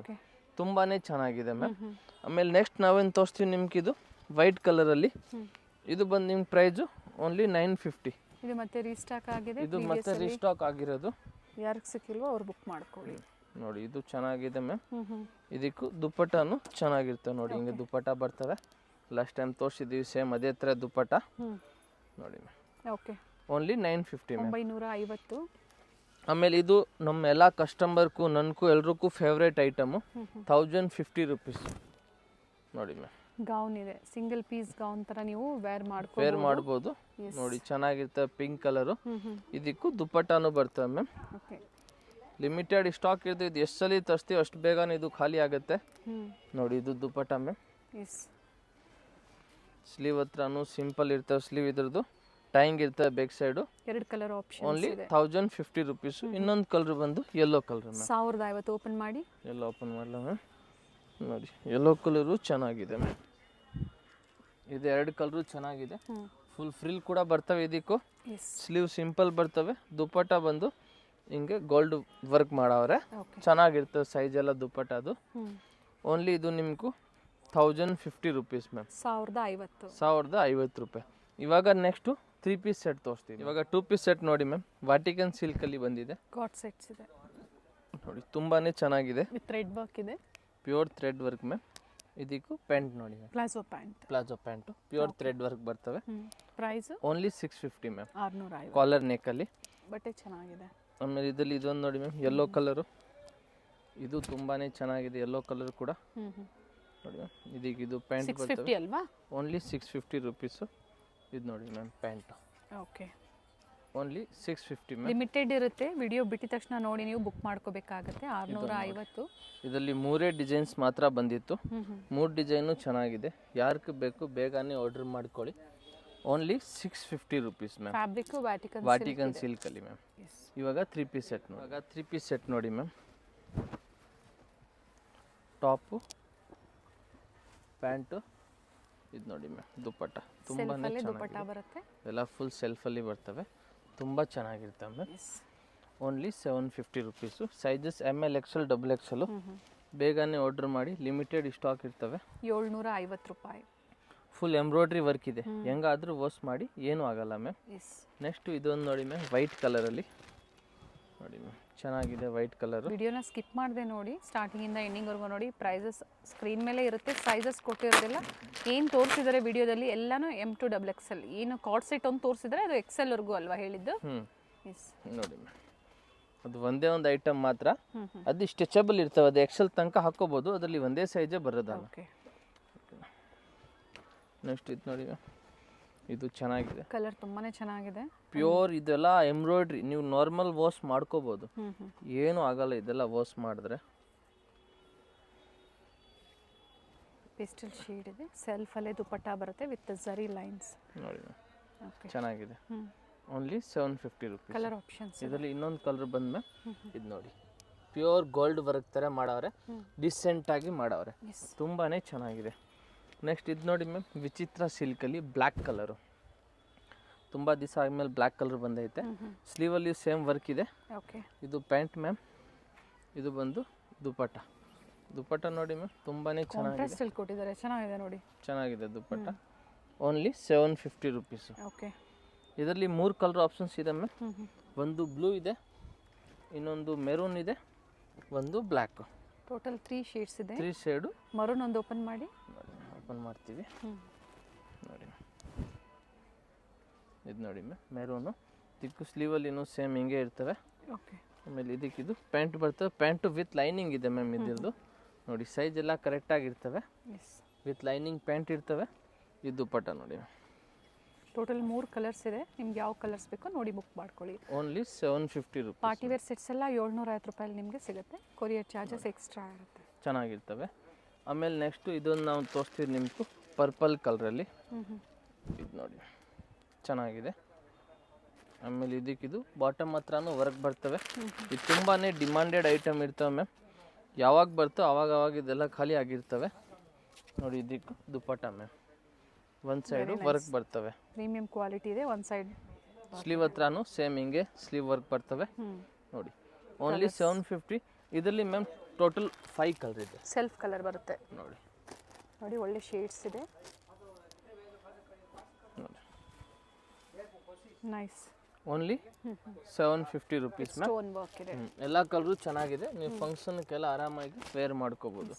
ತುಂಬಾನೇ ಚೆನ್ನಾಗಿದೆ ಮ್ಯಾಮ್. ಆಮೇಲೆ ನೆಕ್ಸ್ಟ್ ನಾವೇನು ತೋರಿಸ್ತೀವಿ ನಿಮ್ಗೆ, ಇದು ವೈಟ್ ಕಲರಲ್ಲಿ. ಇದು ಬಂದು ನಿಮ್ಮ ಪ್ರೈಸು ಓನ್ಲಿ 950. ಇದು ಮತ್ತೆ ರೀಸ್ಟಾಕ್ ಆಗಿದೆ. ಇದು ಮತ್ತೆ ರೀಸ್ಟಾಕ್ ಆಗಿರೋದು. ಯಾರಿಗೆ ಸಿಕ್ಕಿಲ್ವೋ ಅವ್ರು ಬುಕ್ ಮಾಡ್ಕೊಳ್ಳಿ. ನೋಡಿ ಇದು ಚೆನ್ನಾಗಿದೆ ಮ್ಯಾಮ್. ಇದಕ್ಕೂ ದುಪ್ಪಟ್ಟನು ಚೆನ್ನಾಗಿರ್ತವೆ. ನೋಡಿ ಹಿಂಗೆ ದುಪ್ಪಟ್ಟ ಬರ್ತವೆ. ಲಾಸ್ಟ್ ಟೈಮ್ ತೋರಿಸಿದ್ದೀವಿ ಸೇಮ್ ಅದೇ ಥರ ದುಪ್ಪಟ್ಟ. ನೋಡಿ ಮ್ಯಾಮ್, ಓಕೆ ಓನ್ಲಿ 950 ಮ್ಯಾಮ್. 950. ಆಮೇಲೆ ಇದು ನಮ್ಮ ಎಲ್ಲ ಕಸ್ಟಮರ್ಗೂ ನನಗೂ ಎಲ್ರಿಗೂ ಫೇವ್ರೇಟ್ ಐಟಮು, 1050 ರುಪೀಸ್. ನೋಡಿ ಮ್ಯಾಮ್, ಗೌನ್ ಇದೆ, ಸಿಂಗಲ್ ಪೀಸ್ ಗೌನ್ ತರ ನೀವು ವೇರ್ ಮಾಡ್ಬೋದು. ನೋಡಿ ಚೆನ್ನಾಗಿರ್ತವೆ, ಪಿಂಕ್ ಕಲರು. ಇದಕ್ಕೂ ದುಪ್ಪಟ್ಟನು ಬರ್ತವೆ ಮ್ಯಾಮ್. ಲಿಮಿಟೆಡ್ ಸ್ಟಾಕ್ ಇರ್ತದೆ. ಇದು ಎಷ್ಟು ಸಲ ತರಿಸ್ತೀವಿ ಅಷ್ಟು ಬೇಗನೆ ಇದು ಖಾಲಿ ಆಗುತ್ತೆ. ನೋಡಿ ಇದು ದುಪ್ಪಟ್ಟ ಮ್ಯಾಮ್. ಸ್ಲೀವ್ ಹತ್ರನೂ ಸಿಂಪಲ್ ಇರ್ತವೆ. ಸ್ಲೀವ್ ಇದ್ರದ್ದು ಟೈಂಗ್ ಇರ್ತವೆ ಬ್ಯಾಕ್ ಸೈಡು. ಎರಡು ಕಲರ್ ಆಪ್ಷನ್. Only 1050 rupees. ಇನ್ನೊಂದು ಕಲರ್ ಬಂದು ಯೆಲ್ಲೋ ಕಲರ್ ಮ್ಯಾಮ್. 1050 ಓಪನ್ ಮಾಡಿ. ಎಲ್ಲೋ ಓಪನ್ ಮಾಡಲ ಮ್ಯಾಮ್. ನೋಡಿ ಯೆಲ್ಲೋ ಕಲರು ಚೆನ್ನಾಗಿದೆ ಮ್ಯಾಮ್. ಇದು ಎರಡು ಕಲರು ಚೆನ್ನಾಗಿದೆ. ಫುಲ್ ಫ್ರಿಲ್ ಕೂಡ ಬರ್ತವೆ ಇದಕ್ಕೂ. ಸ್ಲೀವ್ ಸಿಂಪಲ್ ಬರ್ತವೆ. ದುಪ್ಪಟ್ಟ ಬಂದು ಹಿಂಗೆ ಗೋಲ್ಡ್ ವರ್ಕ್ ಮಾಡವ್ರೆ. ಚೆನ್ನಾಗಿರ್ತವೆ ಸೈಜ್ ಎಲ್ಲ ದುಪ್ಪಟ್ಟದು. ಓನ್ಲಿ ಇದು ನಿಮಗೂ 1050 ರುಪೀಸ್ ಮ್ಯಾಮ್. 1050 ರೂಪಾಯಿ. ಇವಾಗ ನೆಕ್ಸ್ಟು 3 ಪೀಸ್ ಸೆಟ್ ತೋರಿಸ್ತೀವಿ. ಇವಾಗ 2 ಪೀಸ್ ಸೆಟ್ ನೋಡಿ ಮ್ಯಾಮ್, ವಾಟಿಕನ್ ಸಿಲ್ಕಲ್ಲಿ ಬಂದಿದೆ. ಕಾಟ್ ಸೆಟ್ಸ್ ಇದೆ ನೋಡಿ, ತುಂಬಾನೇ ಚೆನ್ನಾಗಿದೆ. ವಿತ್ ಥ್ರೆಡ್ ವರ್ಕ್ ಇದೆ, ಪ್ಯೂರ್ ಥ್ರೆಡ್ ವರ್ಕ್ ಮ್ಯಾಮ್. ಇದಕ್ಕೂ ಪ್ಯಾಂಟ್ ನೋಡಿ ma'am, palazzo pant pure thread work ಬರ್ತವೆ. Price only 650 ma'am. 650. ಕಾಲರ್ ನೆಕ್ಕಲ್ಲಿ ಬಟ್ಟೆ ಚೆನ್ನಾಗಿದೆ. ಆಮೇಲೆ ಇದರಲ್ಲಿ ಇದೊಂದು ನೋಡಿ ಮ್ಯಾಮ್, ಯೆಲ್ಲೋ ಕಲರು. ಇದು ತುಂಬಾನೇ ಚೆನ್ನಾಗಿದೆ, ಯೆಲ್ಲೋ ಕಲರ್ ಕೂಡ ನೋಡಿ ಮ್ಯಾಮ್. ಇದೀಗ ಇದು ಪ್ಯಾಂಟ್ ಬರ್ತವೆ ಅಲ್ವಾ? Only 650 rupees. ಇದು ನೋಡಿ ma'am pant. Okay, only 650 ma'am. Limited ಇರುತ್ತೆ. ವಿಡಿಯೋ ಬಿಟ್ಟಿದ ತಕ್ಷಣ ನೋಡಿ ನೀವು ಬುಕ್ ಮಾಡ್ಕೋಬೇಕಾಗುತ್ತೆ. 650. ಇದರಲ್ಲಿ 3 ಡಿಸೈನ್ಸ್ ಮಾತ್ರ ಬಂದಿತ್ತು. 3 ಡಿಸೈನು ಚೆನ್ನಾಗಿದೆ. ಯಾರಿಗೆ ಬೇಕು ಬೇಗನೆ ಆರ್ಡರ್ ಮಾಡ್ಕೊಳ್ಳಿ. Only 650 rupees ma'am. Fabric Vatican ಸಿಲ್ಕಲ್ಲಿ ಮ್ಯಾಮ್. ಇವಾಗ 3 ಪೀಸ್ ಸೆಟ್ ನೋಡಿ. ಇವಾಗ 3 ಪೀಸ್ ಸೆಟ್ ನೋಡಿ ಮ್ಯಾಮ್. ಟಾಪು, ಪ್ಯಾಂಟು, ಇದು ನೋಡಿ ಮ್ಯಾಮ್ ದುಪ್ಪಟ್ಟ. ತುಂಬಾನೇ ಚೆನ್ನಾಗಿದೆ. ಎಲ್ಲ ಫುಲ್ ಸೆಲ್ಫಲ್ಲಿ ಬರ್ತವೆ. ತುಂಬ ಚೆನ್ನಾಗಿರ್ತವೆ ma'am. Only 750 rupees. Sizes ML XL XXL. ಬೇಗನೆ ಆರ್ಡರ್ ಮಾಡಿ, ಲಿಮಿಟೆಡ್ ಸ್ಟಾಕ್ ಇರ್ತವೆ. 750 ರೂಪಾಯಿ. ಫುಲ್ ಎಂಬ್ರಾಯ್ಡ್ರಿ ವರ್ಕ್ ಇದೆ, ಹೆಂಗಾದರೂ ವಾಶ್ ಮಾಡಿ ಏನೂ ಆಗಲ್ಲ ಮ್ಯಾಮ್. ನೆಕ್ಸ್ಟ್ ಇದೊಂದು ನೋಡಿ ಮ್ಯಾಮ್, ವೈಟ್ ಕಲರಲ್ಲಿ ನೋಡಿ ಮ್ಯಾಮ್, ಚೆನ್ನಾಗಿದೆ ವೈಟ್ ಕಲರು. ವಿಡಿಯೋನ ಸ್ಕಿಪ್ ಮಾಡದೆ ನೋಡಿ, ಸ್ಟಾರ್ಟಿಂಗಿಂದ ಎಂಡಿಂಗ್ವರೆಗೂ ನೋಡಿ. ಪ್ರೈಸಸ್ ಸ್ಕ್ರೀನ್ ಮೇಲೆ ಇರುತ್ತೆ, ಸೈಜಸ್ ಕೊಟ್ಟಿರೋದಿಲ್ಲ. ಏನು ತೋರಿಸಿದ್ದಾರೆ ವಿಡಿಯೋದಲ್ಲಿ ಎಲ್ಲನೂ M to XXL. ಏನು ಕಾರ್ಡ್ ಸೆಟ್ ಒಂದು ತೋರಿಸಿದ್ರೆ ಅದು XL-ವರೆಗೂ ಅಲ್ವಾ ಹೇಳಿದ್ದು? ನೋಡಿ ಮ್ಯಾಮ್, ಅದು ಒಂದೇ ಒಂದು ಐಟಮ್ ಮಾತ್ರ, ಅದು ಸ್ಟ್ರೆಚಬಲ್ ಇರ್ತವೆ, ಅದು XL ತನಕ ಹಾಕೋಬೋದು, ಅದರಲ್ಲಿ ಒಂದೇ ಸೈಜೇ ಬರೋದಲ್ಲ. ನೆಕ್ಸ್ಟ್ ಇದು ನೋಡಿ ಮ್ಯಾಮ್, ಇದು ಚೆನ್ನಾಗಿದೆ, ಕಲರ್ ತುಂಬಾನೇ ಚೆನ್ನಾಗಿದೆ. ಪ್ಯೂರ್ ಇದೆಲ್ಲ ಎಂಬ್ರಾಯ್ಡ್ರಿ, ನೀವು ನಾರ್ಮಲ್ ವಾಶ್ ಮಾಡ್ಕೋಬೋದು, ಏನು ಆಗಲ್ಲ ಇದೆಲ್ಲ ವಾಶ್ ಮಾಡಿದ್ರೆ. ಪೇಸ್ಟಲ್ ಶೇಡ್ ಇದೆ, ಸೆಲ್ಫ್ ಅಲ್ಲೇ ದುಪಟ್ಟ ಬರುತ್ತೆ ವಿತ್ ಝರಿ ಲೈನ್ಸ್. ನೋಡಿ ಮ್ಯಾಮ್, ಚೆನ್ನಾಗಿದೆ. Only 750 rupees. ಕಲರ್ ಆಪ್ಷನ್ಸ್ ಇದರಲ್ಲಿ ಇನ್ನೊಂದು ಕಲರ್ ಬಂದ ಮ್ಯಾಮ್, ಇದು ನೋಡಿ, ಪ್ಯೂರ್ ಗೋಲ್ಡ್ ವರ್ಕ್ ಥರ ಮಾಡವ್ರೆ, ಡಿಸೆಂಟ್ ಆಗಿ ಮಾಡವ್ರೆ, ತುಂಬಾನೇ ಚೆನ್ನಾಗಿದೆ. ನೆಕ್ಸ್ಟ್ ಇದು ನೋಡಿ ಮ್ಯಾಮ್, ವಿಚಿತ್ರ ಸಿಲ್ಕಲ್ಲಿ ಬ್ಲ್ಯಾಕ್ ಕಲರು, ತುಂಬ ದಿವಸ ಆದಮೇಲೆ ಬ್ಲ್ಯಾಕ್ ಕಲರ್ ಬಂದೈತೆ. ಸ್ಲೀವಲ್ಲಿ ಸೇಮ್ ವರ್ಕ್ ಇದೆ. ಇದು ಪ್ಯಾಂಟ್ ಮ್ಯಾಮ್, ಇದು ಬಂದು ದುಪಟ್ಟ. ದುಪಟ್ಟ ನೋಡಿ ಮ್ಯಾಮ್, ತುಂಬಾನೇ ಚೆನ್ನಾಗಿದೆ, ಚೆನ್ನಾಗಿದೆ ನೋಡಿ, ಚೆನ್ನಾಗಿದೆ ದುಪಟ್ಟ. Only 750 rupees. ಇದರಲ್ಲಿ 3 ಕಲರ್ ಆಪ್ಷನ್ಸ್ ಇದೆ ಮ್ಯಾಮ್. ಒಂದು ಬ್ಲೂ ಇದೆ, ಇನ್ನೊಂದು ಮೆರೂನ್ ಇದೆ, ಒಂದು ಬ್ಲ್ಯಾಕ್. ಟೋಟಲ್ 3 ಶೇಡ್ಸ್ ಇದೆ. 3 ಶೇಡು. ಮರೂನ್ ಒಂದು ಓಪನ್ ಮಾಡಿ. ಓಪನ್ ಮಾಡ್ತೀವಿ ನೋಡಿ, ಇದು ನೋಡಿ ಮ್ಯಾಮ್, ಮೆರೂನು. ಇದಕ್ಕೂ ಸ್ಲೀವಲ್ಲಿನೂ ಸೇಮ್ ಹಿಂಗೆ ಇರ್ತವೆ. ಆಮೇಲೆ ಇದಕ್ಕಿದು ಪ್ಯಾಂಟ್ ಬರ್ತವೆ, ಪ್ಯಾಂಟು ವಿತ್ ಲೈನಿಂಗ್ ಇದೆ ಮ್ಯಾಮ್ ಇದ್ರದ್ದು. ನೋಡಿ ಸೈಜ್ ಎಲ್ಲ ಕರೆಕ್ಟಾಗಿರ್ತವೆ, ವಿತ್ ಲೈನಿಂಗ್ ಪ್ಯಾಂಟ್ ಇರ್ತವೆ. ಇದು ದುಪಟ್ಟ ನೋಡಿ. ಟೋಟಲ್ 3 ಕಲರ್ಸ್ ಇದೆ, ನಿಮ್ಗೆ ಯಾವ ಕಲರ್ಸ್ ಬೇಕೋ ನೋಡಿ ಬುಕ್ ಮಾಡ್ಕೊಳ್ಳಿ. Only 750 rupees. Party wear sets ಎಲ್ಲ 750 ರೂಪಾಯಲ್ಲಿ ನಿಮಗೆ ಸಿಗುತ್ತೆ. ಕೊರಿಯರ್ ಚಾರ್ಜಸ್ ಎಕ್ಸ್ಟ್ರಾ ಇರುತ್ತೆ. ಚೆನ್ನಾಗಿರ್ತವೆ. ಆಮೇಲೆ ನೆಕ್ಸ್ಟು ಇದೊಂದು ನಾವು ತೋರಿಸ್ತೀವಿ ನಿಮಗೂ, ಪರ್ಪಲ್ ಕಲರಲ್ಲಿ. ಇದು ನೋಡಿ ಚೆನ್ನಾಗಿದೆ. ಆಮೇಲೆ ಇದಕ್ಕಿದು ಬಾಟಮ್ ಹತ್ರನೂ ವರ್ಕ್ ಬರ್ತವೆ. ಇದು ತುಂಬಾ ಡಿಮಾಂಡೆಡ್ ಐಟಮ್ ಇರ್ತವೆ ಮ್ಯಾಮ್, ಯಾವಾಗ ಬರ್ತೋ ಆವಾಗ ಇದೆಲ್ಲ ಖಾಲಿ ಆಗಿರ್ತವೆ. ನೋಡಿ ಇದಕ್ಕೆ ದುಪಟ್ಟ ಮ್ಯಾಮ್, ಒಂದು ಸೈಡು ವರ್ಕ್ ಬರ್ತವೆ, ಪ್ರೀಮಿಯಂ ಕ್ವಾಲಿಟಿ ಇದೆ. ಒಂದು ಸೈಡ್ ಸ್ಲೀವ್ ಹತ್ರನೂ ಸೇಮ್ ಹಿಂಗೆ ಸ್ಲೀವ್ ವರ್ಕ್ ಬರ್ತವೆ. ನೋಡಿ ಓನ್ಲಿ 750. ಇದರಲ್ಲಿ ಮ್ಯಾಮ್ ಟೋಟಲ್ 5 ಕಲರ್ ಇದೆ, ಸೆಲ್ಫ್ ಕಲರ್ ಬರುತ್ತೆ. ನೋಡಿ ನೋಡಿ ಒಳ್ಳೆ ಶೇಡ್ಸ್ ಇದೆ, ನೋಡಿ nice. Only 750 rupees ma'am. Stone work ಇದೆ, ಎಲ್ಲ ಕಲರು ಚೆನ್ನಾಗಿದೆ, ನೀವು ಫಂಕ್ಷನ್ಗೆಲ್ಲ ಆರಾಮಾಗಿ ವೇರ್ ಮಾಡ್ಕೋಬೋದು.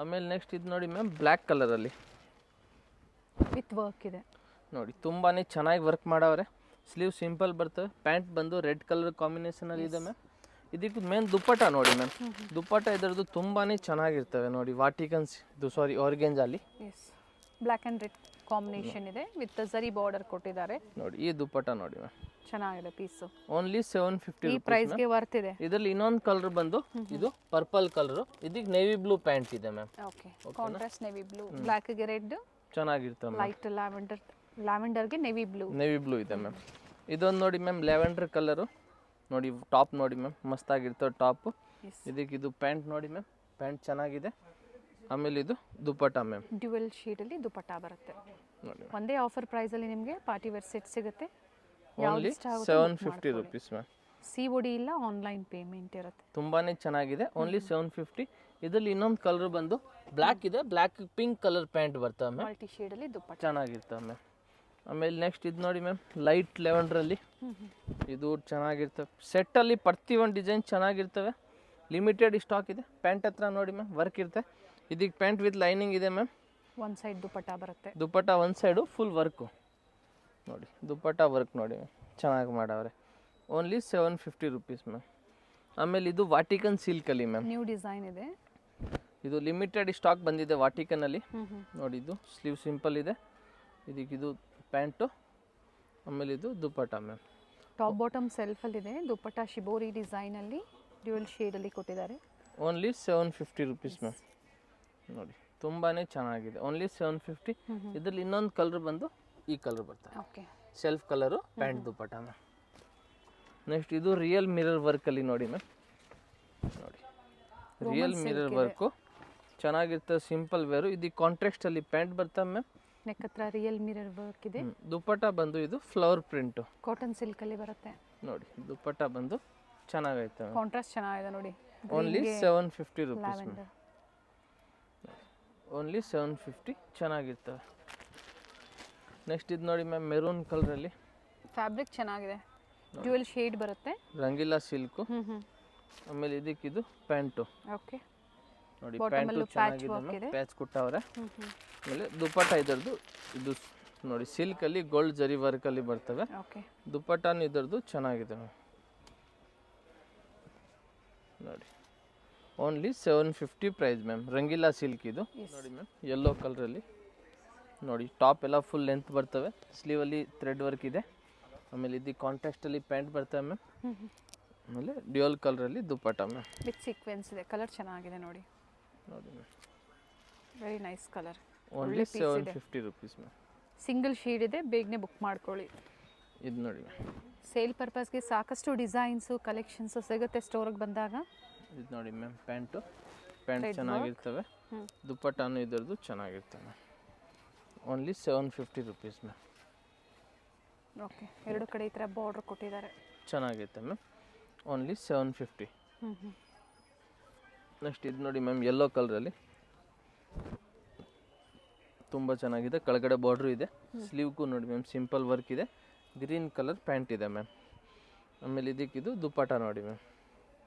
ಆಮೇಲೆ ನೆಕ್ಸ್ಟ್ ಇದು ನೋಡಿ ಮ್ಯಾಮ್, ಬ್ಲ್ಯಾಕ್ ಕಲರಲ್ಲಿ ವಿತ್ ವರ್ಕ್ ಇದೆ. ನೋಡಿ ತುಂಬಾ ಚೆನ್ನಾಗಿ ವರ್ಕ್ ಮಾಡವ್ರೆ. ಸ್ಲೀವ್ ಸಿಂಪಲ್ ಬರ್ತವೆ, ಪ್ಯಾಂಟ್ ಬಂದು ರೆಡ್ ಕಲರ್ ಕಾಂಬಿನೇಷನಲ್ಲಿ ಇದೆ ಮ್ಯಾಮ್. ಇದಕ್ಕೆ ಮೇನ್ ದುಪ್ಪಟ್ಟ ನೋಡಿ ಮ್ಯಾಮ್, ದುಪ್ಪಟ್ಟ ಇದರದ್ದು ತುಂಬಾ ಚೆನ್ನಾಗಿರ್ತವೆ. ನೋಡಿ ವಾಟಿಕನ್ಸ್, ಇದು ಸಾರಿ ಆರ್ಗೆಂಜಾಲಿ ಬ್ಲ್ಯಾಕ್ ಆ್ಯಂಡ್ ರೆಡ್ ಕಾಂಬಿನೇಷನ್ ಇದೆ, ವಿತ್ ಝರಿ ಬಾರ್ಡರ್ ಕೊಟ್ಟಿದ್ದಾರೆ. ನೋಡಿ ಈ ದುಪ್ಪಟ್ಟ ನೋಡಿ ಮ್ಯಾಮ್, ಚೆನ್ನಾಗಿದೆ ಪೀಸು. ಓನ್ಲಿ 750 ಈ ಪ್ರೈಸ್ಗೆ ವರ್ತ್ ಇದೆ. ಇದರಲ್ಲಿ ಇನ್ನೊಂದು ಕಲರ್ ಬಂದು ಇದು ಪರ್ಪಲ್ ಕಲರ್, ಇದಕ್ಕೆ ನೇವಿ ಬ್ಲೂ ಪ್ಯಾಂಟ್ ಇದೆ ma'am. Okay, contrast navy blue, ಬ್ಲ್ಯಾಕ್ಗೆ ರೆಡ್ ಚೆನ್ನಾಗಿರ್ತವೆ. ಲೈಟ್ ಲ್ಯಾವೆಂಡರ್ಗೆ ನೇವಿ ಬ್ಲೂ ಇದೆ ಮ್ಯಾಮ್. ಇದೊಂದು ನೋಡಿ ಮ್ಯಾಮ್, ಲ್ಯಾವೆಂಡರ್ ಕಲರು. ನೋಡಿ ಟಾಪ್ ನೋಡಿ ಮ್ಯಾಮ್, ಮಸ್ತಾಗಿರ್ತವೆ ಟಾಪು. ಇದಕ್ಕೆ ಇದು ಪ್ಯಾಂಟ್ ನೋಡಿ ಮ್ಯಾಮ್, ಪ್ಯಾಂಟ್ ಚೆನ್ನಾಗಿದೆ. ಆಮೇಲೆ ಇದು ದುಪಟ್ಟ ಮ್ಯಾಮ್, ಡ್ಯುಯಲ್ ಶೇಡಲ್ಲಿ ದುಪಟ್ಟ ಬರುತ್ತೆ. ನೋಡಿ ಒಂದೇ ಆಫರ್ ಪ್ರೈಸಲ್ಲಿ ನಿಮಗೆ ಪಾರ್ಟಿ ವೇರ್ ಸೆಟ್ ಸಿಗುತ್ತೆ. Only 750 rupees ma'am. COD ಇಲ್ಲ, ಆನ್ಲೈನ್ ಪೇಮೆಂಟ್ ಇರುತ್ತೆ. ತುಂಬಾ ಚೆನ್ನಾಗಿದೆ, ಓನ್ಲಿ 750. ಇದರಲ್ಲಿ ಇನ್ನೊಂದು ಕಲರ್ ಬಂದು ಬ್ಲ್ಯಾಕ್ ಇದೆ, ಬ್ಲ್ಯಾಕ್ ಪಿಂಕ್ ಕಲರ್ ಪ್ಯಾಂಟ್ ಬರ್ತವೆ ಮ್ಯಾಮ್, ಮಲ್ಟಿ ಶೇಡಲ್ಲಿ ದುಪಟ್ಟ ಚೆನ್ನಾಗಿರ್ತವೆ ಮ್ಯಾಮ್. ಆಮೇಲೆ ನೆಕ್ಸ್ಟ್ ಇದು ನೋಡಿ ಮ್ಯಾಮ್, ಲೈಟ್ ಲೆವೆಂಡ್ರಲ್ಲಿ ಇದು ಚೆನ್ನಾಗಿರ್ತವೆ. ಸೆಟ್ಟಲ್ಲಿ ಪ್ರತಿಯೊಂದು ಡಿಸೈನ್ ಚೆನ್ನಾಗಿರ್ತವೆ, ಲಿಮಿಟೆಡ್ ಸ್ಟಾಕ್ ಇದೆ. ಪ್ಯಾಂಟ್ ಹತ್ರ ನೋಡಿ ಮ್ಯಾಮ್ ವರ್ಕ್ ಇರುತ್ತೆ. ಇದಕ್ಕೆ ಪ್ಯಾಂಟ್ ವಿತ್ ಲೈನಿಂಗ್ ಇದೆ ಮ್ಯಾಮ್. ಒಂದು ಸೈಡ್ ದುಪಟ್ಟ ಬರುತ್ತೆ, ದುಪಟ್ಟ ಒಂದು ಸೈಡು ಫುಲ್ ವರ್ಕು. ನೋಡಿ ದುಪಟ್ಟ ವರ್ಕ್ ನೋಡಿ ಮ್ಯಾಮ್, ಚೆನ್ನಾಗಿ ಮಾಡವ್ರೆ. Only 750 rupees ma'am. ಆಮೇಲೆ ಇದು ವಾಟಿಕನ್ ಸಿಲ್ಕಲ್ಲಿ ಮ್ಯಾಮ್, ನ್ಯೂ ಡಿಸೈನ್ ಇದೆ. ಇದು ಲಿಮಿಟೆಡ್ ಸ್ಟಾಕ್ ಬಂದಿದೆ ವಾಟಿಕನಲ್ಲಿ. ನೋಡಿ ಇದು ಸ್ಲೀವ್ ಸಿಂಪಲ್ ಇದೆ, ಇದಕ್ಕಿದು ಪ್ಯಾಂಟು, ಆಮೇಲೆ ಇದು ದುಪಟ್ಟ ಮ್ಯಾಮ್. ಟಾಪ್ ಬಾಟಮ್ ಸೆಲ್ಫಲ್ಲಿದೆ, ದುಪಟ್ಟ ಶಿಬೋರಿ ಡಿಸೈನಲ್ಲಿ ಡ್ಯುಯಲ್ ಶೇಡಲ್ಲಿ ಕೊಟ್ಟಿದ್ದಾರೆ. Only 750 rupees ma'am. ನೋಡಿ ತುಂಬಾ ಚೆನ್ನಾಗಿದೆ, ಓನ್ಲಿ 750. ಇದರಲ್ಲಿ ಇನ್ನೊಂದು ಕಲರ್ ಬಂದು ಈ ಕಲರ್ ಬರ್ತದೆ, okay, self colour pant dupatta ma'am. Next ಇದು ರಿಯಲ್ ಮಿರರ್ ವರ್ಕಲ್ಲಿ ನೋಡಿ ಮ್ಯಾಮ್, ನೋಡಿ ರಿಯಲ್ ಮಿರರ್ ವರ್ಕು ಚೆನ್ನಾಗಿರ್ತದೆ, ಸಿಂಪಲ್ ವೇರು. ಇದಕ್ಕೆ ಕಾಂಟ್ರಾಸ್ಟಲ್ಲಿ ಪ್ಯಾಂಟ್ ಬರ್ತವೆ ಮ್ಯಾಮ್, ನೆಕ್ ಹತ್ರ ರಿಯಲ್ ಮಿರರ್ ವರ್ಕ್ ಇದೆ. ದುಪ್ಪಟ್ಟ ಬಂದು ಇದು ಫ್ಲವರ್ ಪ್ರಿಂಟು ಕಾಟನ್ ಸಿಲ್ಕ್ ಅಲ್ಲಿ ಬರುತ್ತೆ. ನೋಡಿ ದುಪ್ಪಟ್ಟ ಬಂದು ಚೆನ್ನಾಗೈತೆ ಕಾಂಟ್ರಾಸ್ಟ್ ಚೆನ್ನಾಗಿದೆ ನೋಡಿ. Only 750 rupees. ಓನ್ಲಿ 750 ಚೆನ್ನಾಗಿರ್ತವೆ. ನೆಕ್ಸ್ಟ್ ಇದು ನೋಡಿ ಮ್ಯಾಮ್ ಮೆರೂನ್ ಕಲರಲ್ಲಿ ಫ್ಯಾಬ್ರಿಕ್ ಚೆನ್ನಾಗಿದೆ. ಡ್ಯುಯಲ್ ಶೇಡ್ ಬರುತ್ತೆ. ರಂಗಿಲ್ಲ ಸಿಲ್ಕು. ಆಮೇಲೆ ಇದಕ್ಕಿದು ಪ್ಯಾಂಟು. ಓಕೆ ನೋಡಿ ಪ್ಯಾಂಟು ಚೆನ್ನಾಗಿದೆ, ಪ್ಯಾಚ್ ಕೊಟ್ಟವ್ರೆ. ಆಮೇಲೆ ದುಪ್ಪಟ್ಟ ಇದರದ್ದು ಇದು ನೋಡಿ ಸಿಲ್ಕಲ್ಲಿ ಗೋಲ್ಡ್ ಜರಿ ವರ್ಕಲ್ಲಿ ಬರ್ತವೆ. ಓಕೆ ದುಪ್ಪಟ್ಟನು ಇದರದ್ದು ಚೆನ್ನಾಗಿದೆ ನೋಡಿ. Only 750 price ma'am. ರಂಗಿಲ್ಲ ಸಿಲ್ಕ್ ಇದು ನೋಡಿ ಮ್ಯಾಮ್, ಯೆಲ್ಲೋ ಕಲರಲ್ಲಿ ನೋಡಿ. ಟಾಪ್ ಎಲ್ಲ ಫುಲ್ ಲೆಂತ್ ಬರ್ತವೆ, ಸ್ಲೀವಲ್ಲಿ ಥ್ರೆಡ್ ವರ್ಕ್ ಇದೆ. ಆಮೇಲೆ ಇದು ಕಾಂಟ್ರಾಸ್ಟಲ್ಲಿ ಪ್ಯಾಂಟ್ ಬರ್ತವೆ ಮ್ಯಾಮ್. ಆಮೇಲೆ ಡ್ಯುಯಲ್ ಕಲರಲ್ಲಿ ದುಪ್ಪಟ್ಟ ಮ್ಯಾಮ್ ವಿತ್ ಸೀಕ್ವೆನ್ಸ್ ಇದೆ. ಕಲರ್ ಚೆನ್ನಾಗಿದೆ ನೋಡಿ. ನೋಡಿ ma'am, very nice colour. Only 750 rupees ma'am. Single shade ಇದೆ, ಬೇಗನೆ ಬುಕ್ ಮಾಡ್ಕೊಳ್ಳಿ. ಇದು ನೋಡಿ ಮ್ಯಾಮ್, ಸೇಲ್ ಪರ್ಪಸ್ಗೆ ಸಾಕಷ್ಟು ಡಿಸೈನ್ಸು ಕಲೆಕ್ಷನ್ಸು ಸಿಗುತ್ತೆ ಸ್ಟೋರಿಗೆ ಬಂದಾಗ. ಇದು ನೋಡಿ ಮ್ಯಾಮ್ ಪ್ಯಾಂಟ್ ಚೆನ್ನಾಗಿರ್ತವೆ. ದುಪ್ಪಟ್ಟನು ಇದರದ್ದು ಚೆನ್ನಾಗಿರ್ತವೆ. Only 750 rupees ma'am. ಓಕೆ, ಎರಡು ಕಡೆ ಈ ಥರ ಬಾರ್ಡ್ರ್ ಕೊಟ್ಟಿದ್ದಾರೆ, ಚೆನ್ನಾಗೈತೆ ಮ್ಯಾಮ್. ಓನ್ಲಿ 750. ನೆಕ್ಸ್ಟ್ ಇದು ನೋಡಿ ಮ್ಯಾಮ್ ಯೆಲ್ಲೋ ಕಲರಲ್ಲಿ ತುಂಬ ಚೆನ್ನಾಗಿದೆ. ಕೆಳಗಡೆ ಬಾರ್ಡ್ರು ಇದೆ, ಸ್ಲೀವ್ಗೂ ನೋಡಿ ಮ್ಯಾಮ್ ಸಿಂಪಲ್ ವರ್ಕ್ ಇದೆ. ಗ್ರೀನ್ ಕಲರ್ ಪ್ಯಾಂಟ್ ಇದೆ ಮ್ಯಾಮ್. ಆಮೇಲೆ ಇದಕ್ಕಿದು ದುಪ್ಪಟ್ಟ ನೋಡಿ ಮ್ಯಾಮ್,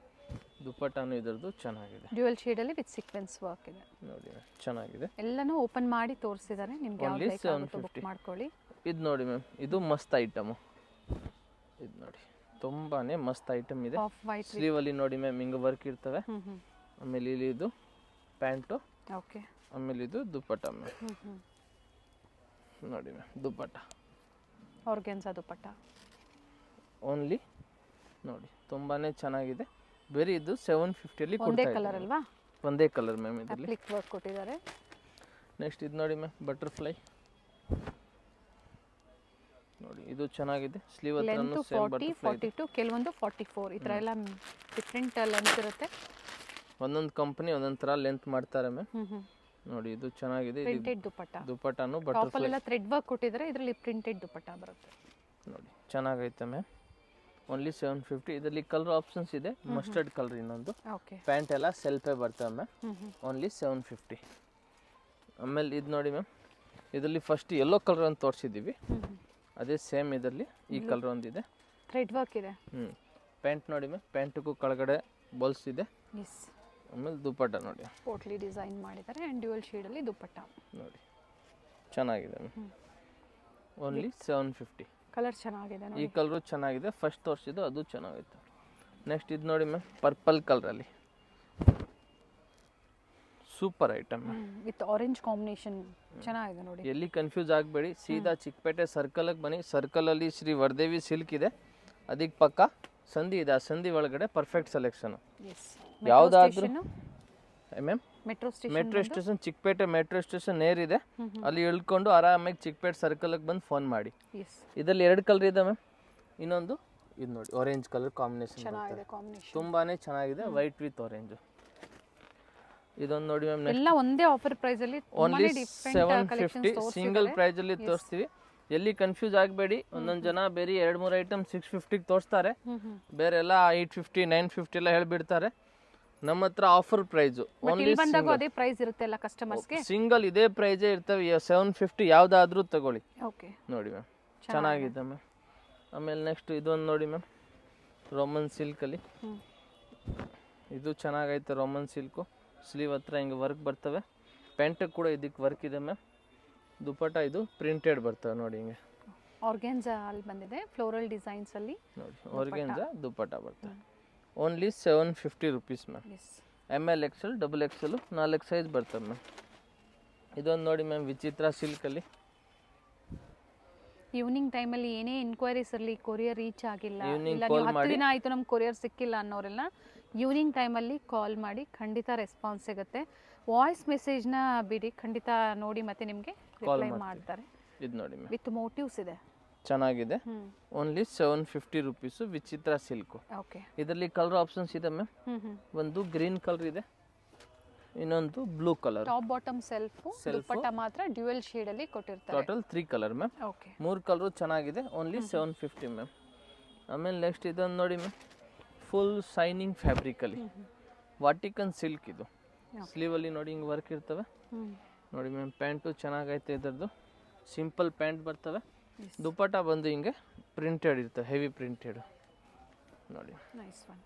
ದುಪ್ಪಟ್ಟನು ಇದರದ್ದು ಚೆನ್ನಾಗಿದೆ. ಡ್ಯುಯಲ್ ಶೇಡಲ್ಲಿ ವಿತ್ ಸೀಕ್ವೆನ್ಸ್ ವರ್ಕ್ ಇದೆ ನೋಡಿ ಮ್ಯಾಮ್, ಚೆನ್ನಾಗಿದೆ. ಎಲ್ಲನೂ ಓಪನ್ ಮಾಡಿ ತೋರಿಸಿದ್ದಾರೆ ನಿಮಗೆ. ಓನ್ಲಿ 750 ಮಾಡ್ಕೊಳ್ಳಿ. ಇದು ನೋಡಿ ಮ್ಯಾಮ್, ಇದು ಮಸ್ತ್ ಐಟಮು. ಇದು ನೋಡಿ ತುಂಬಾ ಮಸ್ತ್ ಐಟಮ್ ಇದೆ. ಸ್ಲೀವಲ್ಲಿ ನೋಡಿ ಮ್ಯಾಮ್ ಹಿಂಗೆ ವರ್ಕ್ ಇರ್ತವೆ. ಆಮೇಲೆ ಇಲ್ಲಿ ಇದು ಪ್ಯಾಂಟು. ಓಕೆ, ಆಮೇಲೆ ಇದು ದುಪ್ಪಟ್ಟ ಮ್ಯಾಮ್. ನೋಡಿ ಮ್ಯಾಮ್ ದುಪ್ಪಟ್ಟ, ಆರ್ಗೆನ್ಸಾ ದುಪ್ಪಟ್ಟ. ಓನ್ಲಿ ನೋಡಿ ತುಂಬಾ ಚೆನ್ನಾಗಿದೆ. ಬೇರೆ ಇದು 750 ಒಂದೇ ಕಲರ್ ಅಲ್ವಾ? ಒಂದೇ ಕಲರ್ ಮ್ಯಾಮ್ ಇದರಲ್ಲಿ ಕ್ಲಿಕ್ ವರ್ಕ್ ಕೊಟ್ಟಿದ್ದಾರೆ. ನೆಕ್ಸ್ಟ್ ಇದು ನೋಡಿ ಮ್ಯಾಮ್ ಬಟರ್ಫ್ಲೈ ನೋಡಿ, ಇದು ಚೆನ್ನಾಗಿದೆ. ಸ್ಲೀವ್ ಹತ್ರನೂ ಸೇಮ್ ಬಟರ್ಫ್ಲೈ. 42 ಕೆಲವೊಂದು 44 ಈ ಥರ ಎಲ್ಲ ಡಿಫ್ರೆಂಟ್ ಲೆಂತ್ ಇರುತ್ತೆ. ಒಂದೊಂದು ಕಂಪನಿ ಒಂದೊಂದು ಥರ ಲೆಂತ್ ಮಾಡ್ತಾರೆ ಮ್ಯಾಮ್. ನೋಡಿ ಇದು ಚೆನ್ನಾಗಿದೆ. ಪ್ರಿಂಟೆಡ್ ದುಪ್ಪಟ್ಟ. ದುಪ್ಪಟ್ಟನು ಟಾಪ್ ಬಟರ್ಫ್ಲೈ ಎಲ್ಲ ಥ್ರೆಡ್ ವರ್ಕ್ ಕೊಟ್ಟಿದ್ದಾರೆ, ಇದರಲ್ಲಿ ಪ್ರಿಂಟೆಡ್ ದುಪ್ಪಟ್ಟ ಬರುತ್ತೆ ನೋಡಿ, ಚೆನ್ನಾಗೈತೆ ಮ್ಯಾಮ್. ಓನ್ಲಿ 750. ಇದರಲ್ಲಿ ಕಲರ್ ಆಪ್ಷನ್ಸ್ ಇದೆ. ಮಸ್ಟರ್ಡ್ ಕಲರ್ ಇನ್ನೊಂದು. ಓಕೆ, ಪ್ಯಾಂಟ್ ಎಲ್ಲ ಸೆಲ್ಫೇ ಬರ್ತವೆ ಮ್ಯಾಮ್. ಓನ್ಲಿ 750. ಆಮೇಲೆ ಇದು ನೋಡಿ ಮ್ಯಾಮ್, ಇದರಲ್ಲಿ ಫಸ್ಟ್ ಯೆಲ್ಲೋ ಕಲರ್ ಅಂತ ತೋರಿಸಿದ್ದೀವಿ, ಅದೇ ಸೇಮ್ ಇದರಲ್ಲಿ ಈ ಕಲರ್ ಒಂದಿದೆ, ಥ್ರೆಡ್ ವರ್ಕ್ ಇದೆ. ಪ್ಯಾಂಟ್ ನೋಡಿ ಮ್ಯಾಮ್, ಪ್ಯಾಂಟಿಗೂ ಕೆಳಗಡೆ ಬಾಲ್ಸ್ ಇದೆ. ಎಸ್, ಆಮೇಲೆ ದುಪ್ಪಟ್ಟ ನೋಡಿ ಪೋಟ್ಲಿ ಡಿಸೈನ್ ಮಾಡಿದ್ದಾರೆ ಆ್ಯಂಡ್ ಡ್ಯುಯಲ್ ಶೇಡಲ್ಲಿ ದುಪ್ಪಟ್ಟ ನೋಡಿ, ಚೆನ್ನಾಗಿದೆ ಮ್ಯಾಮ್. ಓನ್ಲಿ 750. ಕಲರ್ ಚೆನ್ನಾಗಿದೆ ಈ ಕಲರು ಚೆನ್ನಾಗಿದೆ. ಫಸ್ಟ್ ತೋರಿಸಿದ್ದು ಅದು ಚೆನ್ನಾಗಿತ್ತು. ನೆಕ್ಸ್ಟ್ ಇದು ನೋಡಿ ಮ್ಯಾಮ್ ಪರ್ಪಲ್ ಕಲರಲ್ಲಿ super item with orange combination ಚೆನ್ನಾಗಿದೆ ನೋಡಿ. ಎಲ್ಲಿ ಕನ್ಫ್ಯೂಸ್ ಆಗಬೇಡಿ, ಸೀದಾ ಚಿಕ್ಕಪೇಟೆ ಸರ್ಕಲ್ಗೆ ಬನ್ನಿ. ಸರ್ಕಲಲ್ಲಿ ಶ್ರೀ ವರದೇವಿ ಸಿಲ್ಕ್ ಇದೆ, ಅದಕ್ಕೆ ಪಕ್ಕ ಸಂಧಿ ಇದೆ. ಆ ಸಂಧಿ ಒಳಗಡೆ ಪರ್ಫೆಕ್ಟ್ ಸೆಲೆಕ್ಷನ್. ಯಾವುದಾದ್ರೂ ma'am metro station Chickpet metro station ನೇರಿದೆ, ಅಲ್ಲಿ ಇಳ್ಕೊಂಡು ಆರಾಮಾಗಿ ಚಿಕ್ಕಪೇಟೆ ಸರ್ಕಲ್ಗೆ ಬಂದು ಫೋನ್ ಮಾಡಿ. ಇದರಲ್ಲಿ 2 ಕಲರ್ ಇದೆ ಮ್ಯಾಮ್. ಇನ್ನೊಂದು ಇದು ನೋಡಿ ಆರೆಂಜ್ ಕಲರ್ ಕಾಂಬಿನೇಷನ್ ತುಂಬಾ ಚೆನ್ನಾಗಿದೆ, ವೈಟ್ ವಿತ್ ಆರೆಂಜ್. ಇದೊಂದು ನೋಡಿ ಮ್ಯಾಮ್, ಎಲ್ಲ ಒಂದೇ ಆಫರ್ ಪ್ರೈಸ್ ಅಲ್ಲಿ ಓನ್ಲಿ 750 ಸಿಂಗಲ್ ಪ್ರೈಸ್ ಅಲ್ಲಿ ತೋರಿಸ್ತೀವಿ. ಎಲ್ಲಿ ಕನ್ಫ್ಯೂಸ್ ಆಗಬೇಡಿ. ಒಂದೊಂದು ಜನ ಬೇರೆ 2-3 ಐಟಮ್ 650 ತೋರಿಸ್ತಾರೆ, ಬೇರೆ ಎಲ್ಲ 850 950 ಎಲ್ಲ ಹೇಳ್ಬಿಡ್ತಾರೆ. ನಮ್ಮ ಹತ್ರ ಆಫರ್ ಪ್ರೈಸ್ ಓನ್ಲಿ ಅದೇ ಪ್ರೈಸ್ ಇರುತ್ತೆ ಎಲ್ಲ ಕಸ್ಟಮರ್ಸ್ಗೆ. ಸಿಂಗಲ್ ಇದೇ ಪ್ರೈಸೇ ಇರ್ತವೆ. 750 ಯಾವ್ದಾದ್ರೂ ತಗೊಳ್ಳಿ. ಓಕೆ, ನೋಡಿ ಮ್ಯಾಮ್ ಚೆನ್ನಾಗಿದೆ ಮ್ಯಾಮ್. ಆಮೇಲೆ ನೆಕ್ಸ್ಟ್ ಇದೊಂದು ನೋಡಿ ಮ್ಯಾಮ್, ರೋಮನ್ ಸಿಲ್ಕಲ್ಲಿ ಇದು ಚೆನ್ನಾಗೈತೆ. ರೋಮನ್ ಸಿಲ್ಕು ಸ್ಲೀವ್ ಹತ್ರ ಹಿಂಗೆ ವರ್ಕ್ ಬರ್ತವೆ. ಪ್ಯಾಂಟ್ ಕೂಡ ಇದಕ್ಕೆ ವರ್ಕ್ ಇದೆ ಮ್ಯಾಮ್. ದುಪ್ಪಟ್ಟ ಇದು ಪ್ರಿಂಟೆಡ್ ಬರ್ತವೆ ನೋಡಿ, ಹಿಂಗೆ ಆರ್ಗೆನ್ಜಾ ಅಲ್ಲಿ ಬಂದಿದೆ ಫ್ಲೋರಲ್ ಡಿಸೈನ್ಸ್ ಅಲ್ಲಿ ನೋಡಿ. ಆರ್ಗೆನ್ಜಾ ದುಪ್ಪಟ್ಟ ಬರ್ತವೆ. Only 750 rupees ma'am. ML XL XXL 4 size ಬರ್ತವೆ ಮ್ಯಾಮ್. ಇದೊಂದು ನೋಡಿ ಮ್ಯಾಮ್ ವಿಚಿತ್ರ ಸಿಲ್ಕಲ್ಲಿ. ಈವ್ನಿಂಗ್ ಟೈಮಲ್ಲಿ ಏನೇ ಎನ್ಕ್ವೈರೀಸ್ ಇರಲಿ, ಕೊರಿಯರ್ ರೀಚ್ ಆಗಿಲ್ಲ, ಇಲ್ಲ 10 ದಿನ ಆಯಿತು ನಮ್ಗೆ ಕೊರಿಯರ್ ಸಿಕ್ಕಿಲ್ಲ ಅನ್ನೋರೆಲ್ಲ ಈವ್ನಿಂಗ್ ಟೈಮಲ್ಲಿ ಕಾಲ್ ಮಾಡಿ, ಖಂಡಿತ ರೆಸ್ಪಾನ್ಸ್ ಸಿಗುತ್ತೆ. ವಾಯ್ಸ್ ಮೆಸೇಜ್ನ ಬಿಡಿ, ಖಂಡಿತ ನೋಡಿ ಮತ್ತೆ ನಿಮಗೆ ರಿಪ್ಲೈ ಮಾಡ್ತಾರೆ. ಇದು ನೋಡಿ ಮ್ಯಾಮ್, ವಿತ್ ಮೋಟಿವ್ಸ್ ಇದೆ, ಚೆನ್ನಾಗಿದೆ. Only 750 rupees. Vichitra silk. Okay, ಇದರಲ್ಲಿ ಕಲರ್ ಆಪ್ಷನ್ಸ್ ಇದೆ ಮ್ಯಾಮ್. ಒಂದು ಗ್ರೀನ್ ಕಲರ್ ಇದೆ, ಇನ್ನೊಂದು blue colour. Top bottom self, dupatta ಮಾತ್ರ ಡ್ಯುಯಲ್ ಶೇಡ್ ಅಲ್ಲಿ ಕೊಟ್ಟಿರ್ತಾರೆ. Total 3 colour ma'am. Okay, 3 colour ಚೆನ್ನಾಗಿದೆ. Only 750 ma'am. ಆಮೇಲೆ ನೆಕ್ಸ್ಟ್ ಇದೊಂದು ನೋಡಿ ಮ್ಯಾಮ್, ಫುಲ್ ಶೈನಿಂಗ್ ಫ್ಯಾಬ್ರಿಕಲ್ಲಿ ವಾಟಿಕನ್ ಸಿಲ್ಕ್. ಇದು ಸ್ಲೀವಲ್ಲಿ ನೋಡಿ ಹಿಂಗೆ ವರ್ಕ್ ಇರ್ತವೆ ನೋಡಿ ಮ್ಯಾಮ್. ಪ್ಯಾಂಟು ಚೆನ್ನಾಗೈತೆ ಇದರದ್ದು, ಸಿಂಪಲ್ ಪ್ಯಾಂಟ್ ಬರ್ತವೆ. ದುಪ್ಪಟ್ಟ ಬಂದು ಹಿಂಗೆ ಪ್ರಿಂಟೆಡ್ ಇರ್ತವೆ, ಹೆವಿ ಪ್ರಿಂಟೆಡ್ ನೋಡಿ. Nice one.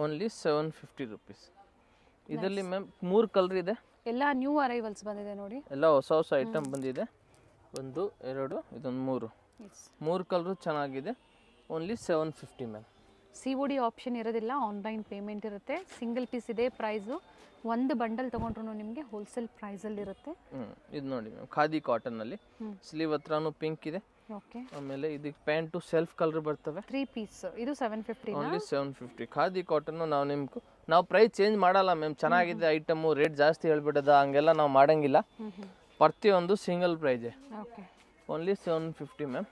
Only 750 rupees. ಇದರಲ್ಲಿ ಮ್ಯಾಮ್ 3 ಕಲರ್ ಇದೆ. ಎಲ್ಲ ನ್ಯೂ ಅರೈವಲ್ಸ್ ಬಂದಿದೆ ನೋಡಿ, ಎಲ್ಲ ಹೊಸ ಹೊಸ ಐಟಮ್ ಬಂದಿದೆ. 1 2 ಇದೊಂದು 3 ಕಲರು ಚೆನ್ನಾಗಿದೆ. Only 750 ma'am. COD ಆಪ್ಷನ್ ಇರೋದಿಲ್ಲ, ಆನ್ಲೈನ್ ಪೇಮೆಂಟ್ ಇರುತ್ತೆ. ಸಿಂಗಲ್ ಪೀಸ್ ಇದೆ ಪ್ರೈಸು. ಒಂದು ಬಂಡಲ್ ತೊಗೊಂಡ್ರು ನಿಮಗೆ ಹೋಲ್ಸೇಲ್ ಪ್ರೈಸಲ್ಲಿ ಇರುತ್ತೆ. ಇದು ನೋಡಿ ಮ್ಯಾಮ್, ಖಾದಿ ಕಾಟನಲ್ಲಿ ಸ್ಲೀವ್ ಹತ್ರನೂ ಪಿಂಕ್ ಇದೆ. ಓಕೆ, ಆಮೇಲೆ ಇದಕ್ಕೆ ಪ್ಯಾಂಟು ಸೆಲ್ಫ್ ಕಲರ್ ಬರ್ತವೆ. 3 ಪೀಸ್. ಇದು 750. ಓನ್ಲಿ 750. ಖಾದಿ ಕಾಟನ್ನು ನಾವು ಪ್ರೈಸ್ ಚೇಂಜ್ ಮಾಡಲ್ಲ ಮ್ಯಾಮ್. ಚೆನ್ನಾಗಿದೆ ಐಟಮು, ರೇಟ್ ಜಾಸ್ತಿ ಹೇಳ್ಬಿಟ್ಟದ ಹಂಗೆಲ್ಲ ನಾವು ಮಾಡಂಗಿಲ್ಲ. ಪ್ರತಿಯೊಂದು ಸಿಂಗಲ್ ಪ್ರೈಸೇ. Okay, only 750 ma'am.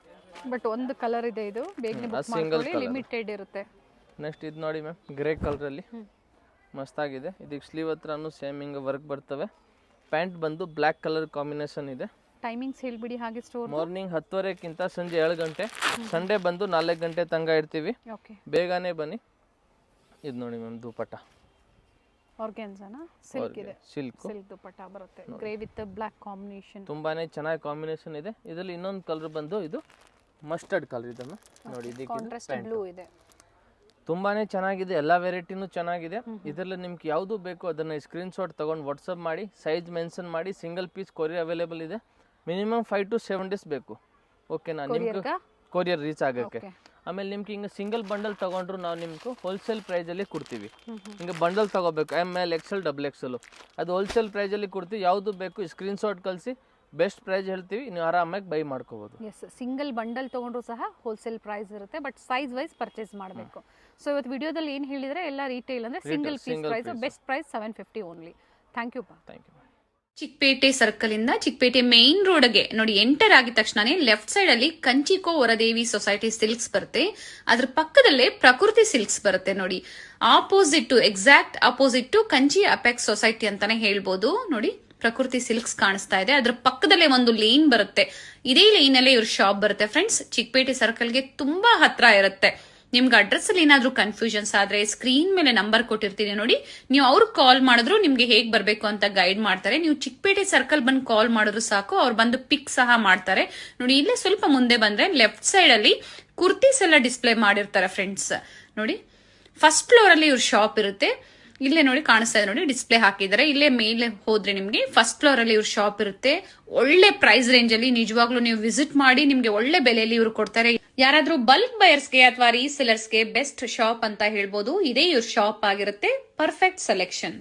ಬಟ್ ಒಂದು ಕಲರ್ ಇದೆ, ಇದು ಬೇಗನೆ ಬುಕ್ ಮಾಡ್ಕೊಳ್ಳಿ, ಲಿಮಿಟೆಡ್ ಇರುತ್ತೆ. ನೆಕ್ಸ್ಟ್ ಇದು ನೋಡಿ ಮ್ಯಾಮ್, ಗ್ರೇ ಕಲರಲ್ಲಿ ಮಸ್ತಾಗಿದೆ. ಇದಕ್ಕೆ ಸ್ಲೀವ್ ಹತ್ರನೂ ಸೇಮ್ ಹಿಂಗೆ ವರ್ಕ್ ಬರ್ತವೆ. ಪ್ಯಾಂಟ್ ಬಂದು ಬ್ಲ್ಯಾಕ್ ಕಲರ್ ಕಾಂಬಿನೇಷನ್ ಇದೆ. ಟೈಮಿಂಗ್ಸ್ ಹೇಳ್ಬಿಡಿ ಹಾಗೆ. ಸ್ಟೋರ್ ಮಾರ್ನಿಂಗ್ 10:30ಕ್ಕಿಂತ ಸಂಜೆ 7 ಗಂಟೆ. ಸಂಡೇ ಬಂದು 4 ಗಂಟೆ ತನಕ ಇರ್ತೀವಿ. ಓಕೆ, ಬೇಗನೆ ಬನ್ನಿ. ಇದು ನೋಡಿ ಮ್ಯಾಮ್, ದುಪ್ಪಟ್ಟ ಆರ್ಗೆನ್ಸಾನಾ ಸಿಲ್ಕ್ ಇದೆ. ಸಿಲ್ಕ್ ದುಪ್ಪಟ್ಟ ಬರುತ್ತೆ, ಗ್ರೇ ವಿತ್ ಬ್ಲ್ಯಾಕ್ ಕಾಂಬಿನೇಷನ್. ತುಂಬಾನೇ ಚೆನ್ನಾಗಿ ಕಾಂಬಿನೇಷನ್ ಇದೆ. ಇದರಲ್ಲಿ ಇನ್ನೊಂದು ಕಲರ್ ಬಂದು ಇದು ಮಸ್ಟರ್ಡ್ ಕಲರ್ ಇದೆ ಮ್ಯಾಮ್. ನೋಡಿ, ಇದಕ್ಕೆ ಕಾಂಟ್ರಾಸ್ಟ್ ಬ್ಲೂ ಇದೆ. ತುಂಬಾನೇ ಚೆನ್ನಾಗಿದೆ. ಎಲ್ಲ ವೆರೈಟಿನೂ ಚೆನ್ನಾಗಿದೆ. ಇದರಲ್ಲಿ ನಿಮ್ಗೆ ಯಾವುದು ಬೇಕು ಅದನ್ನ ಸ್ಕ್ರೀನ್ ಶಾಟ್ ತಗೊಂಡು ವಾಟ್ಸಪ್ ಮಾಡಿ, ಸೈಜ್ ಮೆನ್ಷನ್ ಮಾಡಿ. ಸಿಂಗಲ್ ಪೀಸ್ ಕೊರಿಯರ್ ಅವೈಲೇಬಲ್ ಇದೆ. ಮಿನಿಮಮ್ 5 to 7 days ಬೇಕು. ಓಕೆನಾ, ನಿಮ್ಗೆ ಕೊರಿಯರ್ ರೀಚ್ ಆಗೋಕ್ಕೆ. ಆಮೇಲೆ ನಿಮ್ಗೆ ಹಿಂಗೆ ಸಿಂಗಲ್ ಬಂಡಲ್ ತಗೊಂಡ್ರು ನಾವು ನಿಮ್ಗೆ ಹೋಲ್ಸೇಲ್ ಪ್ರೈಸಲ್ಲಿ ಕೊಡ್ತೀವಿ. ಹಿಂಗೆ ಬಂಡಲ್ ತಗೋಬೇಕು ML XL XXL, ಅದು ಹೋಲ್ಸೇಲ್ ಪ್ರೈಸಲ್ಲಿ ಕೊಡ್ತೀವಿ. ಯಾವುದು ಬೇಕು ಸ್ಕ್ರೀನ್ ಶಾಟ್ ಕಳಿಸಿ, ಬೆಸ್ಟ್ ಪ್ರೈಸ್ ಹೇಳ್ತೀವಿ, ನೀವು ಆರಾಮಾಗಿ ಬೈ ಮಾಡ್ಕೋಬೋದು. ಎಸ್, ಸಿಂಗಲ್ ಬಂಡಲ್ ತೊಗೊಂಡ್ರು ಸಹ ಹೋಲ್ಸೇಲ್ ಪ್ರೈಸ್ ಇರುತ್ತೆ, ಬಟ್ ಸೈಜ್ ವೈಸ್ ಪರ್ಚೇಸ್ ಮಾಡಬೇಕು. ಸೊ ಇವತ್ತು ವಿಡಿಯೋದಲ್ಲಿ ಏನು ಹೇಳಿದರೆ ಎಲ್ಲ ರೀಟೇಲ್ ಅಂದರೆ single piece price, best price 750 only. Thank you. Thank you. Chickpet circle ಇಂದ ಚಿಕ್ಕಪೇಟೆ ಮೇನ್ ರೋಡ್ಗೆ ನೋಡಿ ಎಂಟರ್ ಆಗಿದ ತಕ್ಷಣನೇ ಲೆಫ್ಟ್ ಸೈಡ್ ಅಲ್ಲಿ ಕಂಚಿಕೋ ವರದೇವಿ ಸೊಸೈಟಿ ಸಿಲ್ಕ್ಸ್ ಬರುತ್ತೆ. ಅದ್ರ ಪಕ್ಕದಲ್ಲೇ ಪ್ರಕೃತಿ ಸಿಲ್ಕ್ಸ್ ಬರುತ್ತೆ ನೋಡಿ. Exact opposite to Kanchi apex society ಅಂತಾನೆ ಹೇಳ್ಬೋದು. ನೋಡಿ, ಪ್ರಕೃತಿ ಸಿಲ್ಕ್ಸ್ ಕಾಣಿಸ್ತಾ ಇದೆ. ಅದ್ರ ಪಕ್ಕದಲ್ಲೇ ಒಂದು ಲೇನ್ ಬರುತ್ತೆ. ಇದೇ ಲೈನ್ ಅಲ್ಲೇ ಇವ್ರ ಶಾಪ್ ಬರುತ್ತೆ ಫ್ರೆಂಡ್ಸ್. ಚಿಕ್ಕಪೇಟೆ ಸರ್ಕಲ್ಗೆ ತುಂಬಾ ಹತ್ರ ಇರುತ್ತೆ. ನಿಮ್ಗೆ ಅಡ್ರೆಸ್ ಅಲ್ಲಿ ಏನಾದ್ರೂ ಕನ್ಫ್ಯೂಷನ್ಸ್ ಆದ್ರೆ ಸ್ಕ್ರೀನ್ ಮೇಲೆ ನಂಬರ್ ಕೊಟ್ಟಿರ್ತೀನಿ ನೋಡಿ, ನೀವು ಅವ್ರಿಗೆ ಕಾಲ್ ಮಾಡಿದ್ರು ನಿಮ್ಗೆ ಹೇಗ್ ಬರ್ಬೇಕು ಅಂತ ಗೈಡ್ ಮಾಡ್ತಾರೆ. ನೀವು ಚಿಕ್ಕಪೇಟೆ ಸರ್ಕಲ್ ಬಂದು ಕಾಲ್ ಮಾಡಿದ್ರು ಸಾಕು, ಅವ್ರು ಬಂದು ಪಿಕ್ ಸಹ ಮಾಡ್ತಾರೆ. ನೋಡಿ, ಇಲ್ಲೇ ಸ್ವಲ್ಪ ಮುಂದೆ ಬಂದ್ರೆ ಲೆಫ್ಟ್ ಸೈಡ್ ಅಲ್ಲಿ ಕುರ್ತೀಸ್ ಎಲ್ಲ ಡಿಸ್ಪ್ಲೇ ಮಾಡಿರ್ತಾರೆ ಫ್ರೆಂಡ್ಸ್. ನೋಡಿ, ಫಸ್ಟ್ ಫ್ಲೋರ್ ಅಲ್ಲಿ ಇವ್ರ ಶಾಪ್ ಇರುತ್ತೆ. ಇಲ್ಲೇ ನೋಡಿ ಕಾಣಿಸ್ತಾ ಇದೆ ನೋಡಿ, ಡಿಸ್ಪ್ಲೇ ಹಾಕಿದ್ದಾರೆ. ಇಲ್ಲೇ ಮೇಲೆ ಹೋದ್ರೆ ನಿಮ್ಗೆ ಫಸ್ಟ್ ಫ್ಲೋರ್ ಅಲ್ಲಿ ಇವ್ರ ಶಾಪ್ ಇರುತ್ತೆ. ಒಳ್ಳೆ ಪ್ರೈಸ್ ರೇಂಜ್ ಅಲ್ಲಿ ನಿಜವಾಗ್ಲೂ ನೀವು ವಿಸಿಟ್ ಮಾಡಿ, ನಿಮ್ಗೆ ಒಳ್ಳೆ ಬೆಲೆಯಲ್ಲಿ ಇವ್ರು ಕೊಡ್ತಾರೆ. ಯಾರಾದ್ರೂ ಬಲ್ಕ್ ಬಯರ್ಸ್ಗೆ ಅಥವಾ ರೀಸೆಲರ್ಸ್ಗೆ ಬೆಸ್ಟ್ ಶಾಪ್ ಅಂತ ಹೇಳ್ಬೋದು. ಇದೇ ಇವ್ರ ಶಾಪ್ ಆಗಿರುತ್ತೆ. Perfect selection.